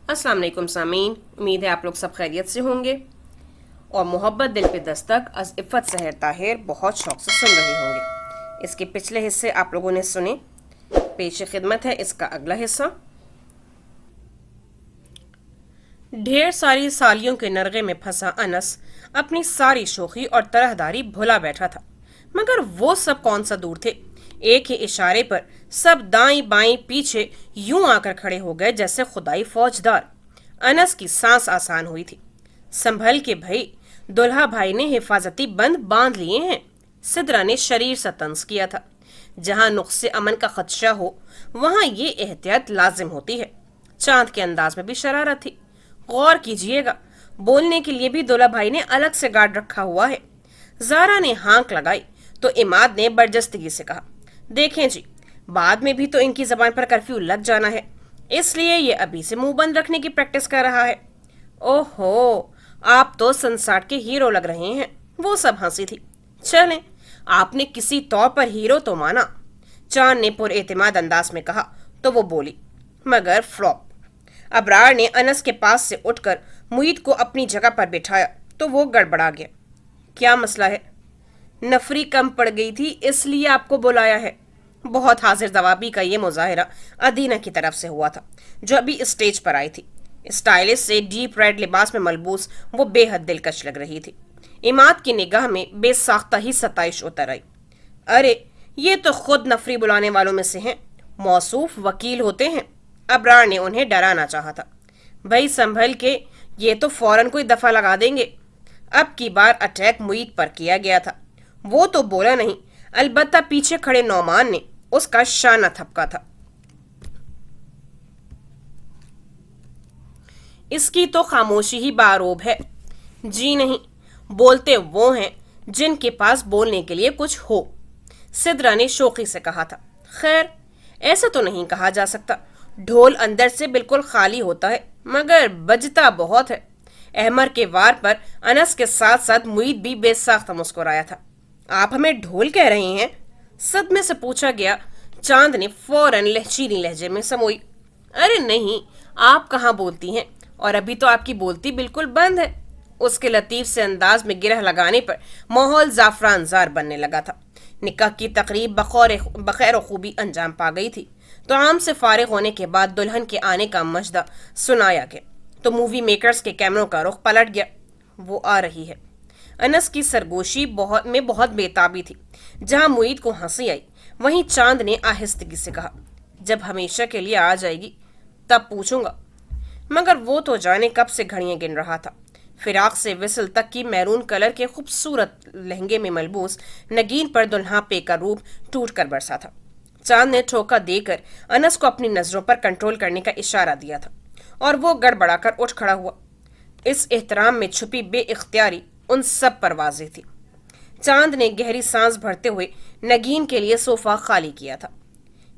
अस्सलाम वालेकुम सामीन, उम्मीद है आप लोग सब खैरियत से होंगे और मोहब्बत दिल पे दस्तक अज़ इफ़्फ़त सहर ताहिर बहुत शौक से सुन रहे होंगे। इसके पिछले हिस्से आप लोगों ने सुने, पेश खिदमत है इसका अगला हिस्सा। ढेर सारी सालियों के नरगे में फंसा अनस अपनी सारी शोखी और तरहदारी भुला बैठा था, मगर वो सब कौन सा दूर थे। एक ही इशारे पर सब दाएं बाएं पीछे यूं आकर खड़े हो गए जैसे खुदाई फौजदार। अनस की सांस आसान हुई थी। संभल के भाई, दुल्हा भाई ने हिफाजती बंद बांध लिए हैं। सिदरा ने शरीर सा तंज किया था। जहां नुक्से अमन का खदशा हो वहां ये एहतियात लाजिम होती है। चांद के अंदाज में भी शरारत थी। गौर कीजिएगा, बोलने के लिए भी दूल्हा भाई ने अलग से गार्ड रखा हुआ है। जारा ने हाँक लगाई तो इमाद ने बर्जस्तगी से कहा, देखें जी, बाद में भी तो इनकी जबान पर कर्फ्यू लग जाना है, इसलिए ये अभी से मुंह बंद रखने की प्रैक्टिस कर रहा है। ओहो, आप तो संसार के हीरो लग रहे हैं। वो सब हंसी थी। चलें, आपने किसी तौर पर हीरो तो माना, चांद ने पुरएतिमाद अंदाज में कहा तो वो बोली, मगर फ्लॉप। अबरार ने अनस के पास से उठकर मुईद को अपनी जगह पर बिठाया तो वो गड़बड़ा गया। क्या मसला है? नफरी कम पड़ गई थी इसलिए आपको बुलाया है। बहुत हाजिर जवाबी का ये मुजाहिरा अदीना की तरफ से हुआ था, जो अभी स्टेज पर आई थी। स्टाइलिश से डीप रेड लिबास में मलबूस वो बेहद दिलकश लग रही थी। इमाद की निगाह में बेसाख्ता ही सताइश उतर आई। अरे, ये तो खुद नफरी बुलाने वालों में से हैं, मौसूफ वकील होते हैं। अबरार ने उन्हें डराना चाहा था। भाई संभल के, ये तो फौरन कोई दफा लगा देंगे। अब की बार अटैक मुईद पर किया गया था। वो तो बोला नहीं, अलबत्ता पीछे खड़े नौमान ने उसका शाना थपका था। इसकी तो खामोशी ही बारोब है। जी नहीं, बोलते वो हैं जिनके पास बोलने के लिए कुछ हो, सिदरा ने शोखी से कहा था। खैर, ऐसा तो नहीं कहा जा सकता। ढोल अंदर से बिल्कुल खाली होता है, मगर बजता बहुत है। अहमर के वार पर अनस के साथ साथ मुईद भी बेसाख्ता मुस्कुराया था। आप हमें ढोल कह रहे हैं? सदमे से पूछा गया। चांद ने फौरन लहचीली लहजे में समोई, अरे नहीं, आप कहाँ बोलती हैं, और अभी तो आपकी बोलती बिल्कुल बंद है। उसके लतीफ से अंदाज में गिरह लगाने पर माहौल जाफरान जार बनने लगा था। निकाह की तकरीब बखैर खूबी अंजाम पा गई थी। तो आम से फारिग होने के बाद दुल्हन के आने का मजदा सुनाया गया तो मूवी मेकर्स के कैमरों का रुख पलट गया। वो आ रही है। अनस की सरगोशी बहुत बेताबी थी। जहां मुईद को हंसी आई, वहीं चांद ने आहिस्तगी से कहा, जब हमेशा के लिए आ जाएगी तब पूछूंगा। मगर वो तो जाने कब से घड़ियां गिन रहा था। फिराक से विसल तक की मैरून कलर के खूबसूरत लहंगे में मलबूस नगीन पर दुल्हापे का रूप टूट कर बरसा था। चांद ने ठोका देकर अनस को अपनी नजरों पर कंट्रोल करने का इशारा दिया था और वो गड़बड़ाकर उठ खड़ा हुआ। इस एहतराम में छुपी बेइख्तियारी उन सब पर वाज़ेह थी। चांद ने गहरी सांस भरते हुए नगीन के लिए सोफा खाली किया था।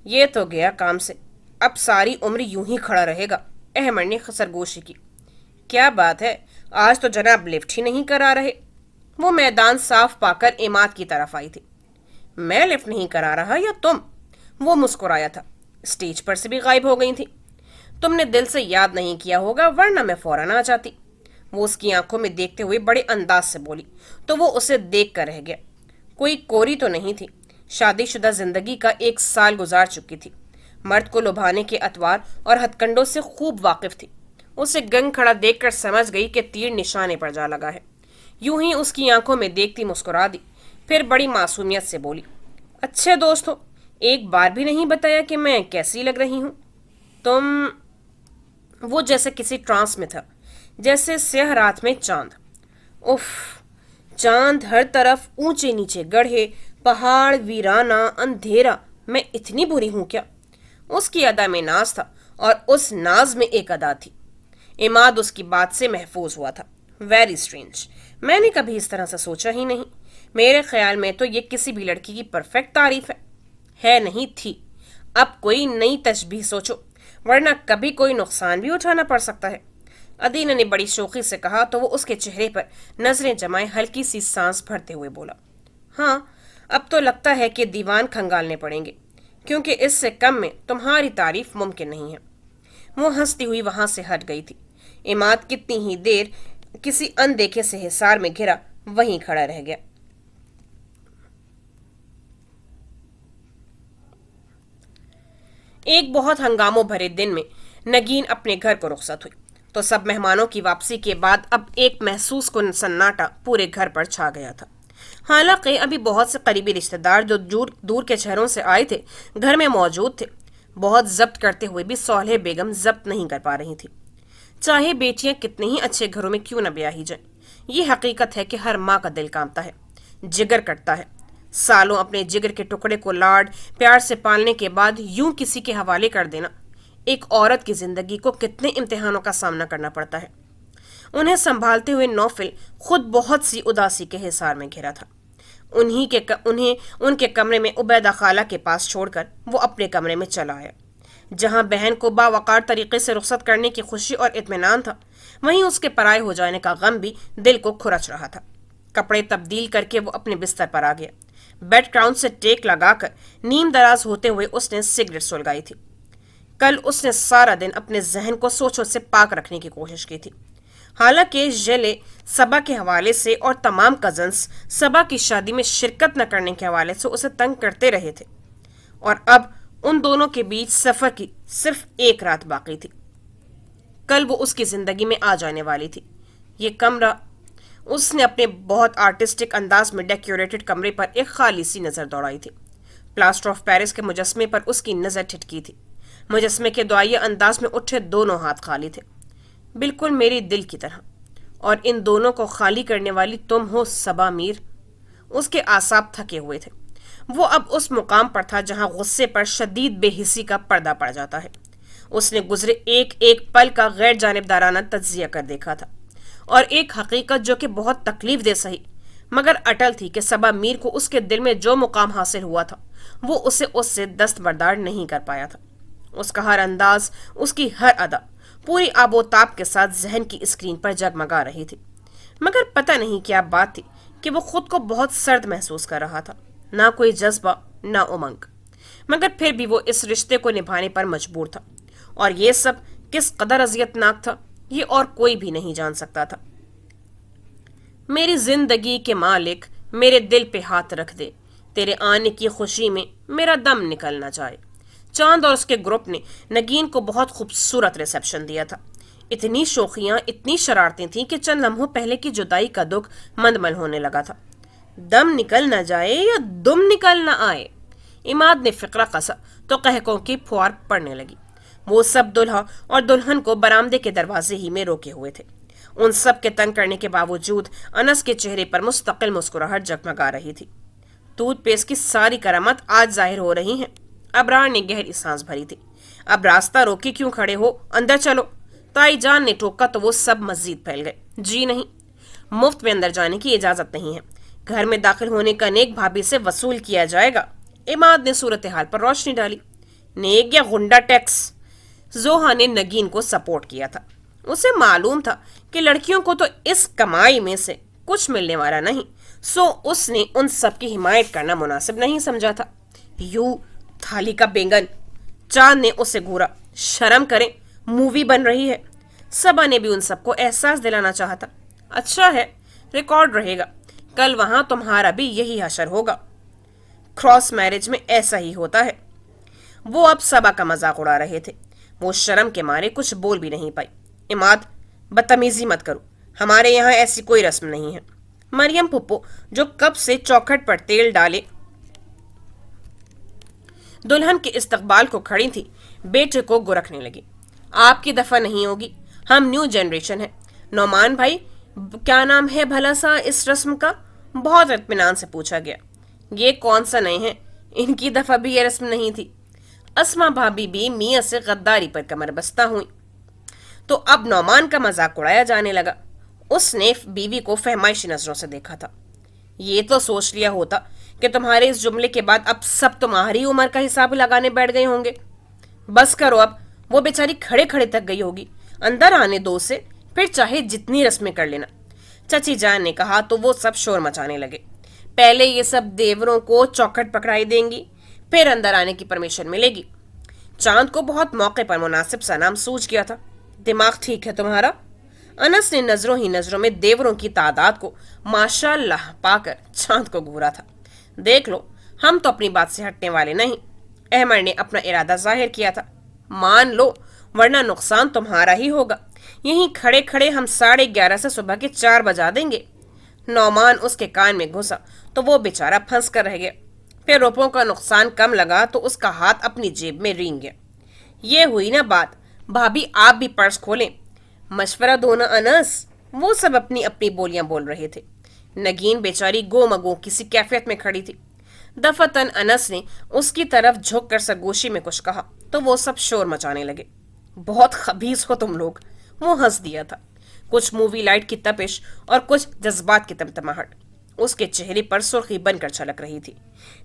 ये तो गया काम से, अब सारी उम्र यूं ही खड़ा रहेगा, अहमद ने सरगोशी की। क्या बात है, आज तो जनाब लिफ्ट ही नहीं करा रहे। वो मैदान साफ पाकर इमाद की तरफ आई थी। मैं लिफ्ट नहीं करा रहा या तुम? वो मुस्कुराया था। स्टेज पर से भी गायब हो गई थी। तुमने दिल से याद नहीं किया होगा, वरना मैं फौरन आ जाती। वो उसकी आंखों में देखते हुए बड़े अंदाज से बोली तो वो उसे देख कर रह गया। कोई कोरी तो नहीं थी। शादीशुदा जिंदगी का 1 साल गुजार चुकी थी। मर्द को लुभाने के अतवार और हथकंडों से खूब वाकिफ थी। उसे गंग खड़ा देखकर समझ गई कि तीर निशाने पर जा लगा है। यूं ही उसकी आंखों में देखती मुस्कुरा दी, फिर बड़ी मासूमियत से बोली, अच्छे दोस्त हो, एक बार भी नहीं बताया कि मैं कैसी लग रही हूं। तुम? वो जैसे किसी ट्रांस में था, जैसे स्याह रात में चांद। उफ, चांद हर तरफ, ऊंचे नीचे गढ़े, पहाड़, वीराना, अंधेरा। मैं इतनी बुरी हूं क्या? उसकी अदा में नाज था और उस नाज में एक अदा थी। इमाद उसकी बात से महफूज हुआ था। वेरी स्ट्रेंज, मैंने कभी इस तरह से सोचा ही नहीं। मेरे ख्याल में तो ये किसी भी लड़की की परफेक्ट तारीफ है नहीं थी। अब कोई नई तशबीह सोचो, वरना कभी कोई नुकसान भी उठाना पड़ सकता है। अदीना ने बड़ी शोखी से कहा तो वो उसके चेहरे पर नजरें जमाए हल्की सी सांस भरते हुए बोला, हाँ, अब तो लगता है कि दीवान खंगालने पड़ेंगे, क्योंकि इससे कम में तुम्हारी तारीफ मुमकिन नहीं है। وہ ہنستی ہوئی وہاں سے ہٹ گئی تھی۔ عماد کتنی ہی دیر کسی اندیکھے سے حصار میں گھرا وہیں کھڑا رہ گیا۔ ایک بہت ہنگاموں بھرے دن میں نگین اپنے گھر کو رخصت ہوئی تو سب مہمانوں کی واپسی کے بعد اب ایک محسوس کن سناٹا پورے گھر پر چھا گیا تھا۔ حالانکہ ابھی بہت سے قریبی رشتہ دار جو دور کے شہروں سے آئے تھے گھر میں موجود تھے، بہت ضبط کرتے ہوئے بھی صالح بیگم ضبط نہیں کر پا رہی تھی۔ چاہے بیٹیاں کتنے ہی اچھے گھروں میں کیوں نہ بیاہی جائیں، یہ حقیقت ہے کہ ہر ماں کا دل کانپتا ہے، جگر کٹتا ہے۔ سالوں اپنے جگر کے ٹکڑے کو لاڈ پیار سے پالنے کے بعد یوں کسی کے حوالے کر دینا، ایک عورت کی زندگی کو کتنے امتحانوں کا سامنا کرنا پڑتا ہے۔ انہیں سنبھالتے ہوئے نوفل خود بہت سی اداسی کے حصار میں گھرا تھا۔ انہیں ان کے کمرے میں عبیدہ خالہ کے پاس چھوڑ کر وہ اپنے کمرے میں چلا آیا۔ جہاں بہن کو باوقار طریقے سے رخصت کرنے کی خوشی اور اطمینان تھا، وہیں اس کے پرائے ہو جانے کا غم بھی دل کو کھرچ رہا تھا۔ کپڑے تبدیل کر کے وہ اپنے بستر پر آ گیا۔ بیڈ کراؤن سے ٹیک لگا کر نیم دراز ہوتے ہوئے اس نے سگریٹ سلگائی تھی۔ کل اس نے سارا دن اپنے ذہن کو سوچوں سے پاک رکھنے کی کوشش کی تھی۔ حالانکہ جیلے صبا کے حوالے سے اور تمام کزنز صبا کی شادی میں شرکت نہ کرنے کے حوالے سے اسے تنگ کرتے رہے تھے، اور اب ان دونوں کے بیچ سفر کی صرف ایک رات باقی تھی۔ کل وہ اس کی زندگی میں آ جانے والی تھی۔ یہ کمرہ، اس نے اپنے بہت آرٹسٹک انداز میں ڈیکوریٹڈ کمرے پر ایک خالی سی نظر دوڑائی تھی۔ پلاسٹر آف پیرس کے مجسمے پر اس کی نظر ٹھٹکی تھی۔ مجسمے کے دعائیہ انداز میں اٹھے دونوں ہاتھ خالی تھے، بالکل میری دل کی طرح، اور ان دونوں کو خالی کرنے والی تم ہو صبا میر۔ اس کے اعصاب تھکے ہوئے تھے۔ وہ اب اس مقام پر تھا جہاں غصے پر شدید بے حسی کا پردہ پڑ جاتا ہے۔ اس نے گزرے ایک ایک پل کا غیر جانبدارانہ تجزیہ کر دیکھا تھا، اور ایک حقیقت جو کہ بہت تکلیف دہ سہی مگر اٹل تھی کہ صبا میر کو اس کے دل میں جو مقام حاصل ہوا تھا وہ اسے اس سے دستبردار نہیں کر پایا تھا۔ اس کا ہر انداز، اس کی ہر ادا پوری آب و تاب کے ساتھ ذہن کی اسکرین پر جگمگا رہی تھی، مگر پتہ نہیں کیا بات تھی کہ وہ خود کو بہت سرد محسوس کر رہا تھا، نہ کوئی جذبہ نہ امنگ، مگر پھر بھی وہ اس رشتے کو نبھانے پر مجبور تھا، اور یہ سب کس قدر اذیت ناک تھا یہ اور کوئی بھی نہیں جان سکتا تھا۔ میری زندگی کے مالک میرے دل پہ ہاتھ رکھ دے، تیرے آنے کی خوشی میں میرا دم نکل نہ جائے۔ چاند اور اس کے گروپ نے نگین کو بہت خوبصورت ریسیپشن دیا تھا۔ اتنی شوخیاں، اتنی شرارتیں تھیں کہ چند لمحوں پہلے کی جدائی کا دکھ مندمل ہونے لگا تھا۔ دم نکل نہ جائے یا دم نکل نہ آئے، عماد نے فقرہ کسا تو قہقوں کی پھوار پڑنے لگی۔ وہ سب دلہا اور دلہن کو برآمدے کے دروازے ہی میں روکے ہوئے تھے۔ ان سب کے تنگ کرنے کے باوجود انس کے چہرے پر مستقل مسکراہٹ جگمگا رہی تھی۔ ٹوتھ پیسٹ کی ساری کرامت آج ظاہر ہو رہی ہیں۔ ابرار نے گہری سانس بھری تھی۔ اب راستہ روکے کیوں کھڑے ہو، اندر چلو۔ تائی جان نے ٹوکا تو وہ سب مزید پھیل گئے۔ جی نہیں، مفت میں اندر جانے کی اجازت نہیں ہے، گھر میں داخل ہونے کا نیک بھابھی سے وصول کیا جائے گا۔ عماد نے صورتحال پر روشنی ڈالی۔ نیک یا غنڈہ ٹیکس؟ زوہا نے نگین کو سپورٹ کیا تھا۔ اسے معلوم تھا کہ لڑکیوں کو تو اس کمائی میں سے کچھ ملنے والا نہیں، سو اس نے ان سب کی حمایت کرنا مناسب نہیں سمجھا تھا۔ یوں تھالی کا بینگن، چاند نے اسے گھورا۔ شرم کریں، مووی بن رہی ہے۔ صبا نے بھی ان سب کو احساس دلانا چاہا تھا۔ اچھا ہے، ریکارڈ رہے گا، کل وہاں تمہارا بھی یہی حشر ہوگا۔ کراس میرج میں ایسا ہی ہوتا ہے۔ وہ اب صبا کا مذاق اڑا رہے تھے۔ وہ شرم کے مارے کچھ بول بھی نہیں پائی۔ عماد، بدتمیزی مت کرو، ہمارے یہاں ایسی کوئی رسم نہیں ہے۔ مریم پھپھو جو کب سے چوکھٹ پر تیل ڈالے دلہن کے استقبال کو کھڑی تھی، بیٹے کو گرکھنے لگی۔ آپ کی دفعہ نہیں ہوگی، ہم نیو جنریشن ہیں۔ نعمان بھائی، کیا نام ہے بھلا سا اس رسم کا؟ بہت اطمینان سے پوچھا گیا۔ یہ کون سا نئے ہیں، ان کی دفعہ بھی یہ رسم نہیں تھی۔ اسما بھابی بھی میاں سے غداری پر کمر بستہ ہوئی تو اب نعمان کا مذاق اڑایا جانے لگا۔ اس نے بیوی کو فہمائشی نظروں سے دیکھا تھا۔ یہ تو سوچ لیا ہوتا کہ تمہارے اس جملے کے بعد اب سب تمہاری عمر کا حساب لگانے بیٹھ گئے ہوں گے۔ بس کرو اب، وہ بیچاری کھڑے کھڑے تک گئی ہوگی، اندر آنے دو سے، پھر چاہے جتنی رسمیں کر لینا۔ چچی جان نے کہا تو وہ سب شور مچانے لگے۔ پہلے یہ سب دیوروں کو چوکھٹ پکڑائی دیں گی، پھر اندر آنے کی پرمیشن ملے گی۔ चांद को बहुत मौके पर मुनासिब सा नाम सूझ गया था। दिमाग ठीक है तुम्हारा? अनस ने नजरों ही नजरों में देवरों की तादाद को माशाल्लाह पाकर चांद को घूरा था। देख लो, हम तो अपनी बात से हटने वाले नहीं। अहमद ने अपना इरादा जाहिर किया था। मान लो, वरना नुकसान तुम्हारा ही होगा। यहीं खड़े खड़े हम 11:30 से सुबह के 4 बजा देंगे। नौमान उसके कान में घुसा तो वो बेचारा फंस कर रह गया। फिर रुपयों का नुकसान कम लगा तो उसका हाथ अपनी जेब में रेंग गया। ये हुई ना बात। भाभी, आप भी पर्स खोलें। मशवरा दो ना अनस। वो सब अपनी अपनी बोलियां बोल रहे थे। नगीन बेचारी गोमगो किसी कैफियत में खड़ी थी। दफतन अनस ने उसकी तरफ झुक कर सरगोशी में कुछ कहा तो वो सब शोर मचाने लगे। बहुत खबीस हो तुम लोग। वो हंस दिया था। कुछ मूवी लाइट की तपिश और कुछ जज्बात की तमतमाहट उसके चेहरे पर सुर्खी बनकर छलक रही थी।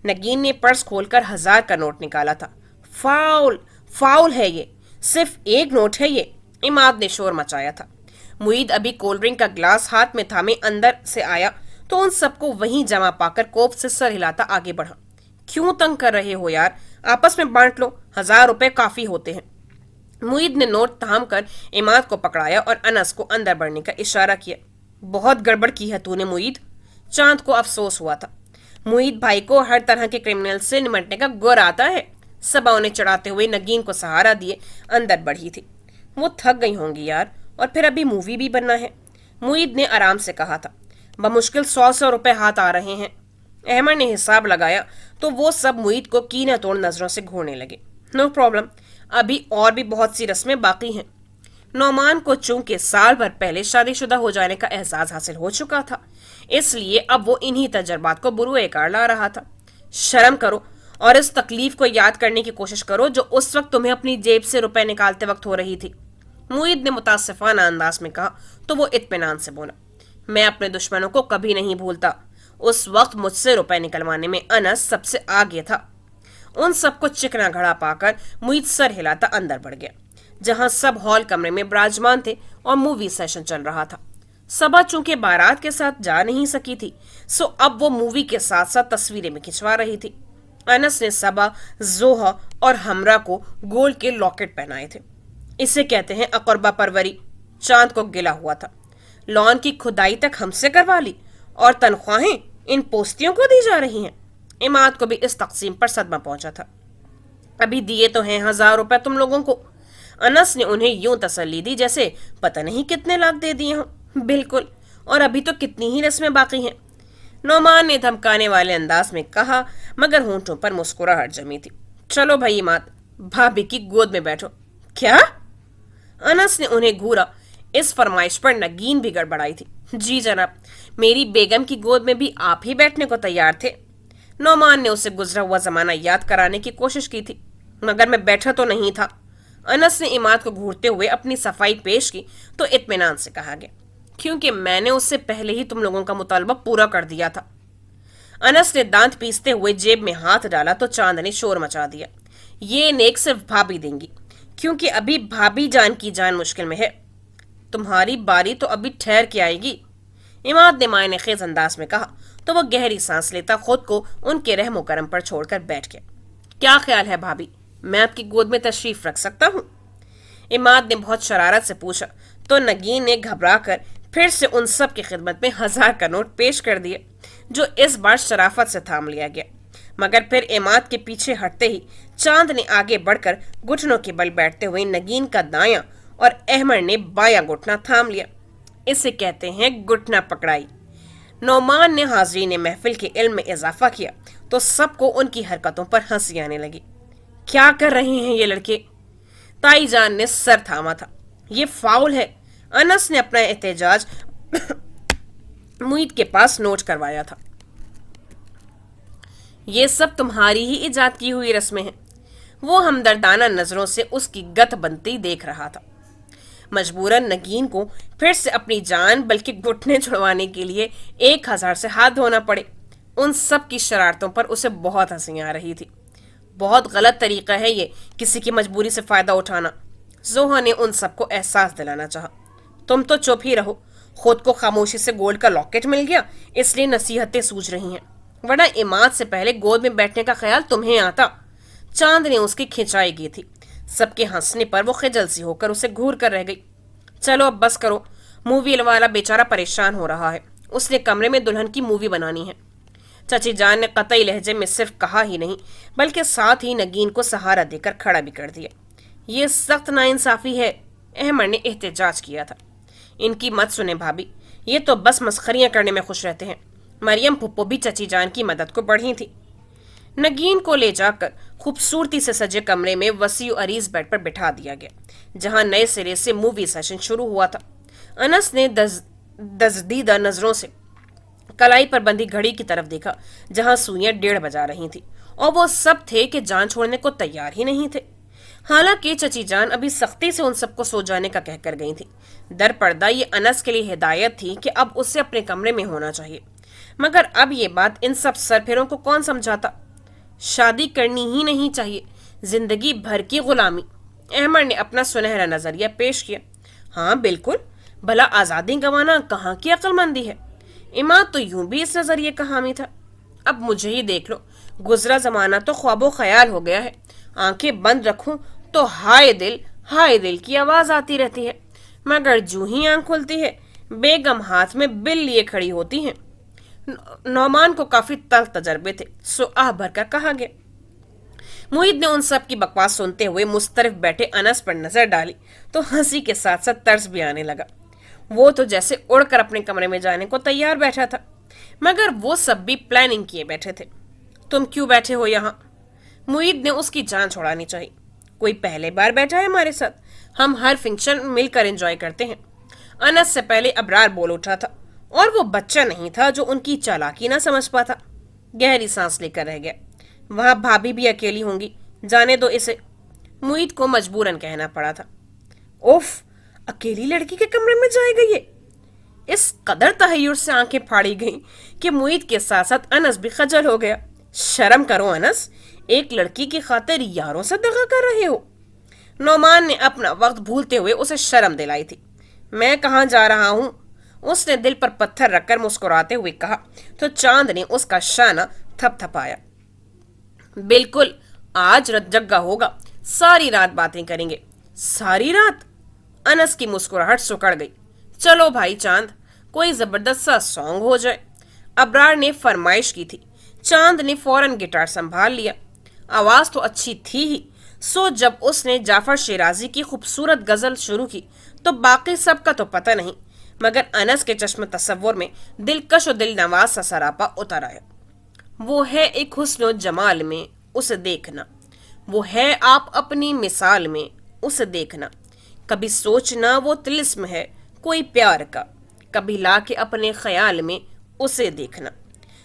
नगीन ने पर्स खोलकर 1000 का नोट निकाला था। फाउल, फाउल है ये। सिर्फ एक नोट है ये। इमाद ने शोर मचाया था। मुईद अभी कोल्ड ड्रिंक का ग्लास हाथ में थामे अंदर से आया तो उन सबको वहीं जमा पाकर कोप से सर हिलाता आगे बढ़ा। क्यों तंग कर रहे हो यार? आपस में बांट लो। 1000 रुपए काफी होते हैं। मुईद ने नोट थाम कर इमाद को पकड़ाया और अनस को अंदर बढ़ने का इशारा किया। बहुत गड़बड़ की है तूने मुईद। चांद को अफसोस हुआ था। मुईद भाई को हर तरह के क्रिमिनल से निमटने का गुर आता है। सबा उन्हें चढ़ाते हुए नगीन को सहारा दिए अंदर बढ़ी थी। वो थक गई होंगी यार, और फिर अभी मूवी भी बनना है। मुईद ने आराम से कहा था। बमुश्किल 100 रुपए हाथ आ रहे हैं। अहमद ने हिसाब लगाया तो वो सब मुईद को कीना तोड़ नजरों से घूरने लगे। नो प्रॉब्लम, अभी और भी बहुत सी रस्में बाकी हैं। नौमान को चूंकि साल भर पहले शादीशुदा हो जाने का एहसास हासिल हो चुका था, इसलिए अब वो इन्हीं तजर्बात को बुरुए कार ला रहा था। शर्म करो और इस तकलीफ को याद करने की कोशिश करो जो उस वक्त तुम्हें अपनी जेब से रुपए निकालते वक्त हो रही थी। मुईद ने मुतासिफाना अंदाज में कहा तो वो इत्मीनान से बोला। मैं अपने दुश्मनों को कभी नहीं भूलता। उस वक्त मुझसे रुपए निकलवाने में अनस सबसे आगे था। उन सबको चिकना घड़ा पाकर मुईद सर हिलाता अंदर बढ़ गया, जहां सब हॉल कमरे में विराजमान थे और मूवी सेशन चल रहा था। सबा चूंकि बारात के साथ जा नहीं सकी थी, सो अब वो मूवी के साथ साथ तस्वीरें भी खिंचवा रही थी। अनस ने सबा, जोहा और हमरा को गोल्ड के लॉकेट पहनाए थे। इसे कहते हैं अकरबा परवरी। चांद को गिला हुआ था। लॉन की खुदाई तक हमसे करवा ली और तनख्वाहें इन पोस्तियों को दी जा रही हैं। इमाद को भी इस तकसीम पर सदमा पहुंचा था। अभी दिए तो हैं 1000 रुपए तुम लोगों को। अनस ने उन्हें यूं तसल्ली दी जैसे पता नहीं कितने लाख दे दिए हों। बिल्कुल, और अभी तो कितनी ही रस्में बाकी हैं। नौमान ने धमकाने वाले अंदाज में कहा, मगर होंठों पर मुस्कुराहट जमी थी। चलो भाई इमाद, भाभी की गोद में बैठो। क्या? अनस ने उन्हें घूरा। इस फरमाइश पर नगीन भी गड़बड़ाई थी। जी जनाब, मेरी बेगम की गोद में भी आप ही बैठने को तैयार थे। नौमान ने उसे गुजरा हुआ जमाना याद कराने की कोशिश की थी, मगर मैं बैठा तो नहीं था। अनस ने इमाद को घूरते हुए अपनी सफाई पेश की तो इत्मीनान से कहा गया, क्योंकि मैंने उससे पहले ही तुम लोगों का मुतालबा पूरा कर दिया था। अनस ने दांत पीसते हुए जेब में हाथ डाला तो चांद ने शोर मचा दिया। ये नेक सिर्फ भाभी देंगी, क्योंकि अभी भाभी जान की जान मुश्किल में है। तुम्हारी बारी तो अभी ठहर के आएगी। इमाद ने मायने खेज अंदाज में कहा तो वह गहरी सांस लेता खुद को उनके रहमो करम पर छोड़कर बैठ गया। क्या ख्याल है भाभी, मैं आपकी गोद में तशरीफ रख सकता हूँ? इमाद ने बहुत शरारत से पूछा तो नगीन ने घबरा कर फिर से उन सब की खिदमत में 1000 का नोट पेश कर दिया, जो इस बार शराफत से थाम लिया गया। मगर फिर इमाद के पीछे हटते ही चांद ने आगे बढ़कर घुटनों के बल बैठते हुए नगीन का दायां और अहमद ने बायां घुटना थाम लिया। इसे कहते हैं घुटना पकड़ाई। नौमान ने हाजरीन महफिल के इल्म में इजाफा किया तो सबको उनकी हरकतों पर हंसी आने लगी। क्या कर रहे हैं ये लड़के? ताई जान ने सर थामा था। ये फाउल है। अनस ने अपना एहतजाज मुईद के पास नोट करवाया था। ये सब तुम्हारी ही इजाद की हुई रस्में हैं। वो हमदर्दाना नजरों से उसकी गत बनती देख रहा था। मजबूरन नगीन को फिर से अपनी जान बल्कि घुटने छुड़वाने के लिए 1000 से हाथ धोना पड़े। उन सब की शरारतों पर उसे बहुत हंसी आ रही थी। बहुत गलत तरीका है ये किसी की मजबूरी से फायदा उठाना। जोहा ने उन सबको एहसास दिलाना चाहा। तुम तो चुप ही रहो। खुद को खामोशी से गोल्ड का लॉकेट मिल गया, इसलिए नसीहतें सूझ रही हैं, वरना इमाद से पहले गोद में बैठने का ख्याल तुम्हें आता। चांद ने उसकी खिंचाई की थी। सबके हंसने पर वो खिजल सी होकर उसे घूर कर रह गई। चलो अब बस करो, मूवी वाला बेचारा परेशान हो रहा है, उसने कमरे में दुल्हन की मूवी बनानी है। चची जान ने कतई लहजे में सिर्फ कहा ही नहीं बल्कि साथ ही नगीन को सहारा देकर खड़ा भी कर दिया। ये सख्त नाइंसाफी है, अहमद ने एहतजाज किया था। इनकी मत सुने भाभी, ये तो बस मस्खरियां करने में खुश रहते हैं। मरियम फुप्पो भी चची जान की मदद को बढ़ी थी। नगीन को ले जाकर खूबसूरती से सजे कमरे में वसी अरीज बेड पर बिठा दिया गया, जहां नए सिरे से मूवी सेशन शुरू हुआ था। अनस ने दजदीदा नजरों से कलाई पर बंधी घड़ी की तरफ देखा, जहां सुइयां 1:30 बजा रही थी, और वो सब थे कि जान छोड़ने को तैयार ही नहीं थे। हालांकि चची जान अभी सख्ती से उन सबको सो जाने का कहकर गई थी। दर पर्दा ये अनस के लिए हिदायत थी कि अब उसे अपने कमरे में होना चाहिए, मगर अब ये बात इन सब सरफिरों को कौन समझाता। शादी करनी ही नहीं चाहिए, जिंदगी भर की गुलामी। अहमद ने अपना सुनहरा नजरिया पेश किया। हाँ बिल्कुल, भला आज़ादी गंवाना कहाँ की अक्लमंदी है। इमाद तो यूं भी इस नजरिए का हामी था। अब मुझे ही देख लो, गुजरा जमाना तो ख्वाबो ख्याल हो गया है। आंखें बंद रखूं तो हाय दिल की आवाज आती रहती है, मगर जूं ही आंख खुलती है बेगम हाथ में बिल लिए खड़ी होती हैं। नौमान को काफी तल्ख तजर्बे थे, सो आह भरकर कहा गया। मुईद ने उन सब की बकवास सुनते हुए मुस्तरफ बैठे अनस पर नजर डाली तो हंसी के साथ साथ तर्स भी आने लगा। वो तो जैसे उड़कर अपने कमरे में जाने को तैयार बैठा था, मगर वो सब भी प्लानिंग किए बैठे थे। तुम क्यों बैठे हो यहाँ? मुईद ने उसकी जान छुड़ानी चाहिए। कोई पहले बार बैठा है हमारे साथ, हम हर फंक्शन मिलकर एंजॉय करते हैं। अनस से पहले अबरार बोल उठा था, और वो बच्चा नहीं था जो उनकी चालाकी ना समझ पाता। गहरी सांस लेकर रह गया। वहां भाभी भी अकेली होंगी, जाने दो इसे, मुईद को मजबूरन कहना पड़ा था। उफ, अकेली लड़की के कमरे में जाएगा ये? इस कदर तहय्युर से आंखें फाड़ी गईं कि मुईद के साथ साथ अनस भी खजल हो गया। शर्म करो अनस, एक लड़की की खातिर यारों से दगा कर रहे हो। नौमान ने अपना वक्त भूलते हुए उसे शर्म दिलाई थी। मैं कहाँ जा रहा हूँ? उसने दिल पर पत्थर रखकर मुस्कुराते हुए कहा तो चांद ने उसका शाना थपथपाया। बिल्कुल, आज रज्जगा होगा, सारी रात बातें करेंगे। सारी रात? अनस की मुस्कुराहट सुकड़ गई। चलो भाई चांद, कोई जबरदस्त सा सॉन्ग हो जाए, अबरार ने फरमाइश की थी। चांद ने फौरन गिटार संभाल लिया। आवाज तो अच्छी थी ही, सो जब उसने जाफर शिराजी की खूबसूरत गजल शुरू की तो बाकी सबका तो पता नहीं, मगर अनस के चश्म तसव्वुर में दिलकश और दिल नवाज सा सरापा उतर आया। वो है एक हुस्न जमाल में उसे देखना, वो है आप अपनी मिसाल में उसे देखना। कभी सोचना वो तिलिस्म है कोई प्यार का, कभी लाके अपने ख्याल में उसे देखना।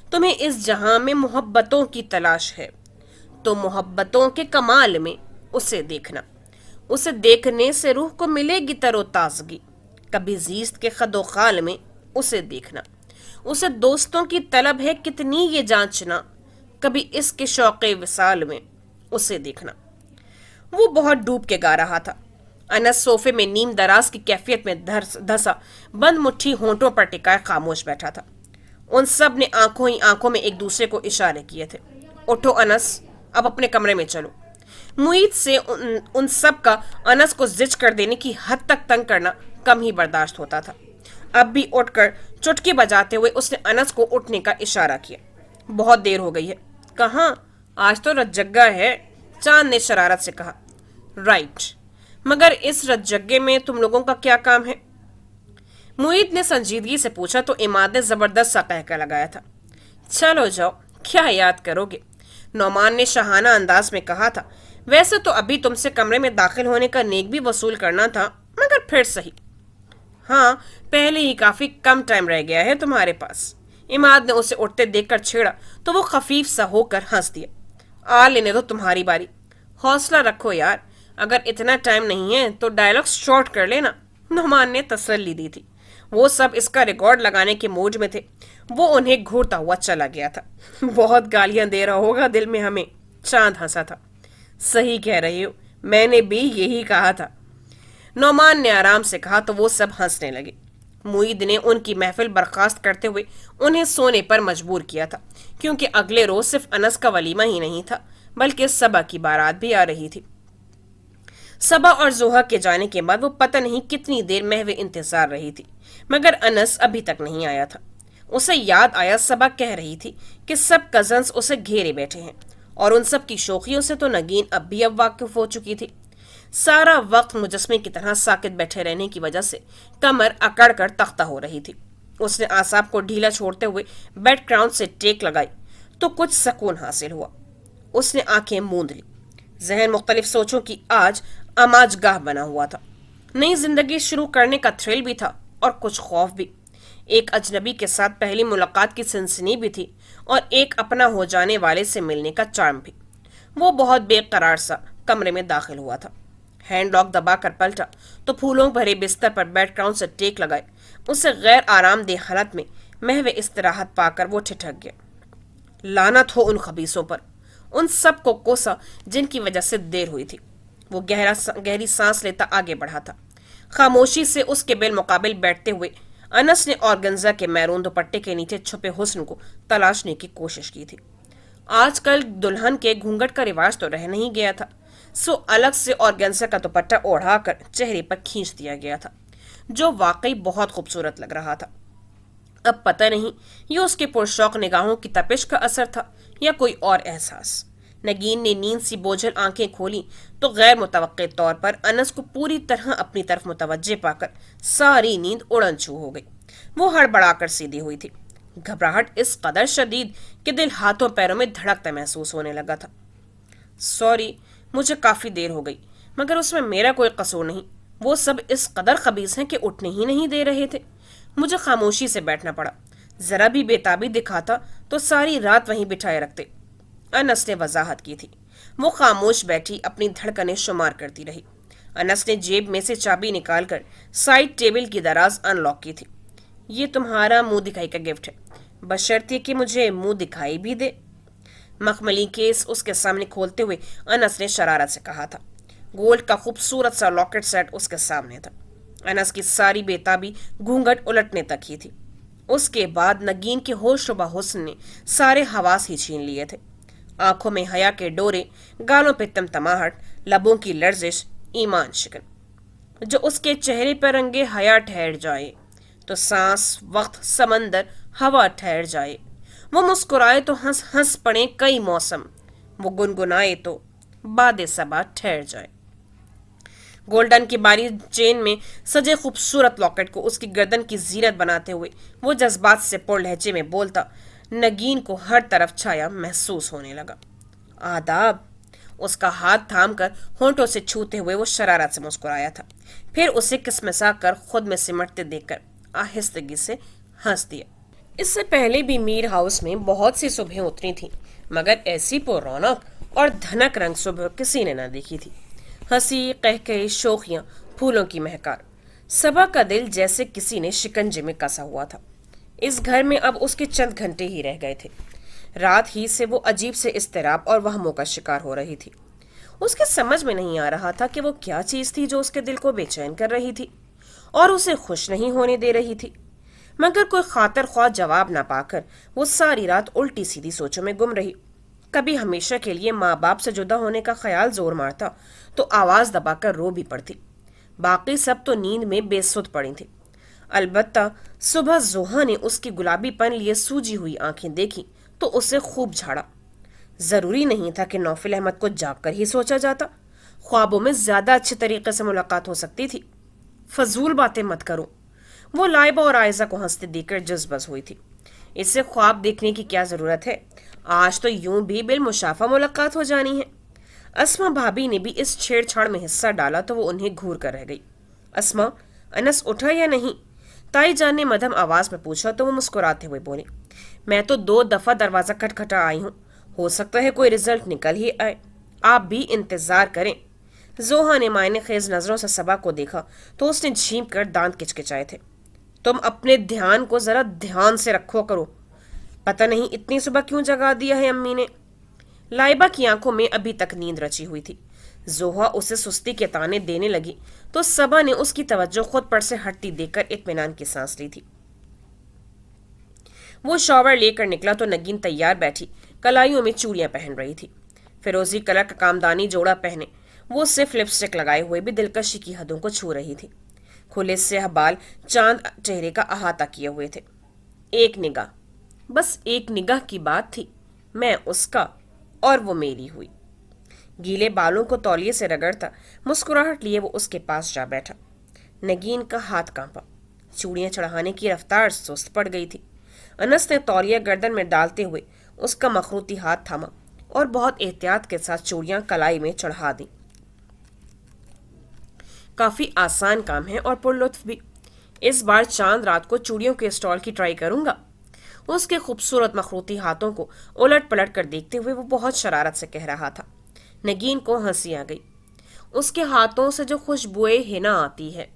तुम्हें इस जहां में मोहब्बतों की तलाश है तो मोहब्बतों के कमाल में उसे देखना। उसे देखने से रूह को मिलेगी तरोताजगी, कभी जीस्त के खदोखाल में उसे देखना। उसे दोस्तों की तलब है कितनी ये जांचना, कभी इसके शौक़े विसाल में उसे देखना। वो बहुत डूब के गा रहा था। अनस सोफे में नीम दराज की कैफियत में धसा बंद मुट्ठी होंठों पर टिकाए खामोश बैठा था। उन सब ने आंखों ही आंखों में एक दूसरे को इशारे किए थे। उठो अनस, अब अपने कमरे में चलो। मुईद से उन सब का अनस को जिज कर देने की हद तक तंग करना कम ही बर्दाश्त होता था। अब भी उठकर चुटकी बजाते हुए उसने अनस को उठने का इशारा किया। बहुत देर हो गई है। कहाँ? आज तो रज्जगा है, चांद ने शरारत से कहा। राइट, मगर इस रज्जगे में तुम लोगों का क्या काम है? मुईद ने संजीदगी से पूछा तो इमाद ने जबरदस्त सा कहकर लगाया था। चलो जाओ, क्या याद करोगे? नौमान ने शहाना अंदाज में कहा था। वैसे तो अभी तुमसे कमरे में दाखिल होने का नेक भी वसूल करना था, मगर फिर सही। हाँ, पहले ही काफी कम टाइम रह गया है तुम्हारे पास। इमाद ने उसे उठते देखकर छेड़ा तो वो खफीफ सा होकर हंस दिया। आ लेने दो तुम्हारी बारी, हौसला रखो यार, अगर इतना टाइम नहीं है तो डायलॉग शॉर्ट कर लेना, नौमान ने तसल्ली दी थी। वो सब इसका रिकॉर्ड लगाने के मूड में थे। वो उन्हें घूरता हुआ चला गया था। बहुत गालियां दे रहा होगा दिल में हमें, चांद हंसा था। सही कह रही हो, मैंने भी यही कहा था, नौमान ने आराम से कहा तो वो सब हंसने लगे। मुईद ने उनकी महफिल बर्खास्त करते हुए उन्हें सोने पर मजबूर किया था, क्योंकि अगले रोज सिर्फ अनस का वलीमा ही नहीं था बल्कि सबा की बारात भी आ रही थी। صبا اور زوہا کے جانے کے بعد وہ پتہ نہیں کتنی دیر محو انتظار رہی تھی، مگر انس ابھی تک نہیں آیا تھا۔ اسے یاد آیا صبا کہہ رہی تھی کہ سب کزنز اسے گھیرے بیٹھے ہیں، اور ان سب کی شوخیوں سے تو نگین اب واقف ہو چکی تھی۔ سارا وقت مجسمے کی طرح ساکت بیٹھے رہنے کی وجہ سے کمر اکڑ کر تختہ ہو رہی تھی۔ اس نے اعصاب کو ڈھیلا چھوڑتے ہوئے بیڈ کراؤن سے ٹیک لگائی تو کچھ سکون حاصل ہوا۔ اس نے آنکھیں موند لی۔ ذہن مختلف سوچوں کی آج آماج گاہ بنا ہوا تھا۔ نئی زندگی شروع کرنے کا تھرل بھی تھا اور کچھ خوف بھی۔ ایک اجنبی کے ساتھ پہلی ملاقات کی سنسنی بھی تھی اور ایک اپنا ہو جانے والے سے ملنے کا چارم بھی۔ وہ بہت بے قرار سا کمرے میں داخل ہوا تھا۔ ہینڈ لاک دبا کر پلٹا تو پھولوں بھرے بستر پر بیڈ کراؤن سے ٹیک لگائے اسے غیر آرام دہ حالت میں محو استراحت پا کر وہ ٹھٹک گیا۔ لعنت ہو ان خبیثوں پر، ان سب کو کوسا جن کی وجہ سے دیر ہوئی تھی۔ وہ گہری سانس لیتا آگے بڑھا تھا۔ خاموشی سے اس کے بالمقابل بیٹھتے ہوئے انس نے آرگنزا کے میرون دوپٹے کے نیچے چھپے حسن کو تلاشنے کی کوشش کی تھی۔ آج کل دلہن کے گھونگھٹ کا رواج تو رہ نہیں گیا تھا، سو الگ سے آرگنزا کا دوپٹہ اوڑھا کر چہرے پر کھینچ دیا گیا تھا، جو واقعی بہت خوبصورت لگ رہا تھا۔ اب پتہ نہیں یہ اس کے پرشوق نگاہوں کی تپش کا اثر تھا یا کوئی اور احساس۔ نگین نے نیند سی بوجھل آنکھیں کھولی تو غیر متوقع طور پر انس کو پوری طرح اپنی طرف متوجہ پا کر ساری نیند اڑن چھو ہو گئی۔ وہ ہڑبڑا کر سیدھی ہوئی تھی۔ گھبراہٹ اس قدر شدید کہ دل ہاتھوں پیروں میں دھڑکتا محسوس ہونے لگا تھا۔ سوری، مجھے کافی دیر ہو گئی، مگر اس میں میرا کوئی قصور نہیں۔ وہ سب اس قدر خبیث ہیں کہ اٹھنے ہی نہیں دے رہے تھے۔ مجھے خاموشی سے بیٹھنا پڑا، ذرا بھی بےتابی دکھاتا تو ساری رات وہیں بٹھائے رکھتے۔ انس نے وضاحت کی تھی۔ وہ خاموش بیٹھی اپنی دھڑکنیں شمار کرتی رہی۔ انس نے جیب میں سے چابی نکال کر سائڈ ٹیبل کی دراز ان لاک کی تھی۔ یہ تمہارا منہ دکھائی کا گفٹ ہے، بشرطیے کہ مجھے منہ دکھائی بھی دے۔ مخملی کیس اس کے سامنے کھولتے ہوئے انس نے شرارت سے کہا تھا۔ گولڈ کا خوبصورت سا لاکٹ سیٹ اس کے سامنے تھا۔ انس کی ساری بےتابی گھونگھٹ الٹنے تک ہی تھی۔ اس کے بعد نگین کے ہوش و حسن نے سارے حواس ہی چھین لیے تھے۔ آنکھوں میں حیا کے ڈورے، گالوں پہ تمتماہٹ، لبوں کی لرزش، ایمان شکن۔ جو اس کے چہرے پر رنگے حیا ٹھہر جائے تو سانس، وقت، سمندر، ہوا ٹھہر جائے۔ وہ مسکرائے تو ہنس ہنس پڑے کئی موسم، وہ گنگنائے تو باد صبا ٹھہر جائے۔ گولڈن کی باری چین میں سجے خوبصورت لاکٹ کو اس کی گردن کی زینت بناتے ہوئے وہ جذبات سے پر لہجے میں بولتا نگین کو ہر طرف چھایا محسوس ہونے لگا۔ آداب! اس کا ہاتھ تھام کر ہونٹوں سے چھوتے ہوئے وہ شرارت سے مسکرایا تھا، پھر اسے کسمسا کر خود میں سمٹتے دیکھ کر آہستگی سے ہنس دیا۔ اس سے پہلے بھی میر ہاؤس میں بہت سی صبحیں اتری تھیں، مگر ایسی پر رونق اور دھنک رنگ صبح کسی نے نہ دیکھی تھی۔ ہنسی، قہقہے، شوخیاں، پھولوں کی مہکار، صبا کا دل جیسے کسی نے شکنجے میں کسا ہوا تھا۔ اس گھر میں اب اس کے چند گھنٹے ہی رہ گئے تھے۔ رات ہی سے وہ عجیب سے اضطراب اور وہموں کا شکار ہو رہی تھی۔ اس کے سمجھ میں نہیں آ رہا تھا کہ وہ کیا چیز تھی جو اس کے دل کو بے چین کر رہی تھی اور اسے خوش نہیں ہونے دے رہی تھی، مگر کوئی خاطر خواہ جواب نہ پا کر وہ ساری رات الٹی سیدھی سوچوں میں گم رہی۔ کبھی ہمیشہ کے لیے ماں باپ سے جدا ہونے کا خیال زور مارتا تو آواز دبا کر رو بھی پڑتی۔ باقی سب تو نیند میں بے سدھ پڑی تھی۔ البتہ صبح زوہا نے اس کی گلابی پن لیے سوجی ہوئی آنکھیں دیکھی تو اسے خوب جھاڑا۔ ضروری نہیں تھا کہ نوفل احمد کو جاگ کر ہی سوچا جاتا، خوابوں میں زیادہ اچھے طریقے سے ملاقات ہو سکتی تھی۔ فضول باتیں مت کرو۔ وہ لائبہ اور عائزہ کو ہنستے دیکھ کر جذبز ہوئی تھی۔ اس سے خواب دیکھنے کی کیا ضرورت ہے؟ آج تو یوں بھی بالمشافہ ملاقات ہو جانی ہے۔ اسما بھابی نے بھی اس چھیڑ چھاڑ میں حصہ ڈالا تو وہ انہیں گھور کر رہ گئی۔ اسما، انس اٹھا یا نہیں؟ تائی جان نے مدھم آواز میں پوچھا تو وہ مسکراتے ہوئے بولے، میں تو 2 دفعہ دروازہ کھٹکھٹا آئی ہوں، ہو سکتا ہے کوئی رزلٹ نکل ہی آئے، آپ بھی انتظار کریں۔ زوہا نے معنی خیز نظروں سے صبا کو دیکھا تو اس نے جھینپ کر دانت کچکچائے تھے۔ تم اپنے دھیان کو ذرا دھیان سے رکھو کرو، پتہ نہیں اتنی صبح کیوں جگا دیا ہے امی نے۔ لائبہ کی آنکھوں میں ابھی تک نیند رچی ہوئی تھی۔ زوہا اسے سستی کے تانے دینے لگی تو صبا نے اس کی توجہ خود پر سے ہٹتی دیکھ کر اطمینان کی سانس لی تھی۔ وہ شاور لے کر نکلا تو نگین تیار بیٹھی کلائیوں میں چوڑیاں پہن رہی تھی۔ فیروزی کلر کا کامدانی جوڑا پہنے وہ सिर्फ लिपस्टिक लगाए हुए भी दिलकशी की हदों को छू रही थी। खुले स्याह बाल चांद चेहरे का अहाता किए हुए थे। एक निगाह, बस एक निगाह की बात थी। मैं उसका और वो मेरी हुई। गीले बालों को तौलिए से रगड़ता मुस्कुराहट लिए वो उसके पास जा बैठा। नगीन का हाथ कांपा। चूड़ियां चढ़ाने की रफ्तार सुस्त पड़ गई थी। अनस ने तौलिया गर्दन में डालते हुए उसका मखरूती हाथ थामा और बहुत एहतियात के साथ चूड़ियां कलाई में चढ़ा दी। काफी आसान काम है और पुरलुत्फ भी। इस बार चांद रात को चूड़ियों के स्टॉल की ट्राई करूंगा। उसके खूबसूरत मखरूती हाथों को उलट पलट कर देखते हुए वो बहुत शरारत से कह रहा था। नगीन को हंसी आ गई। उसके हाथों से जो खुशबुएं हिना आती है,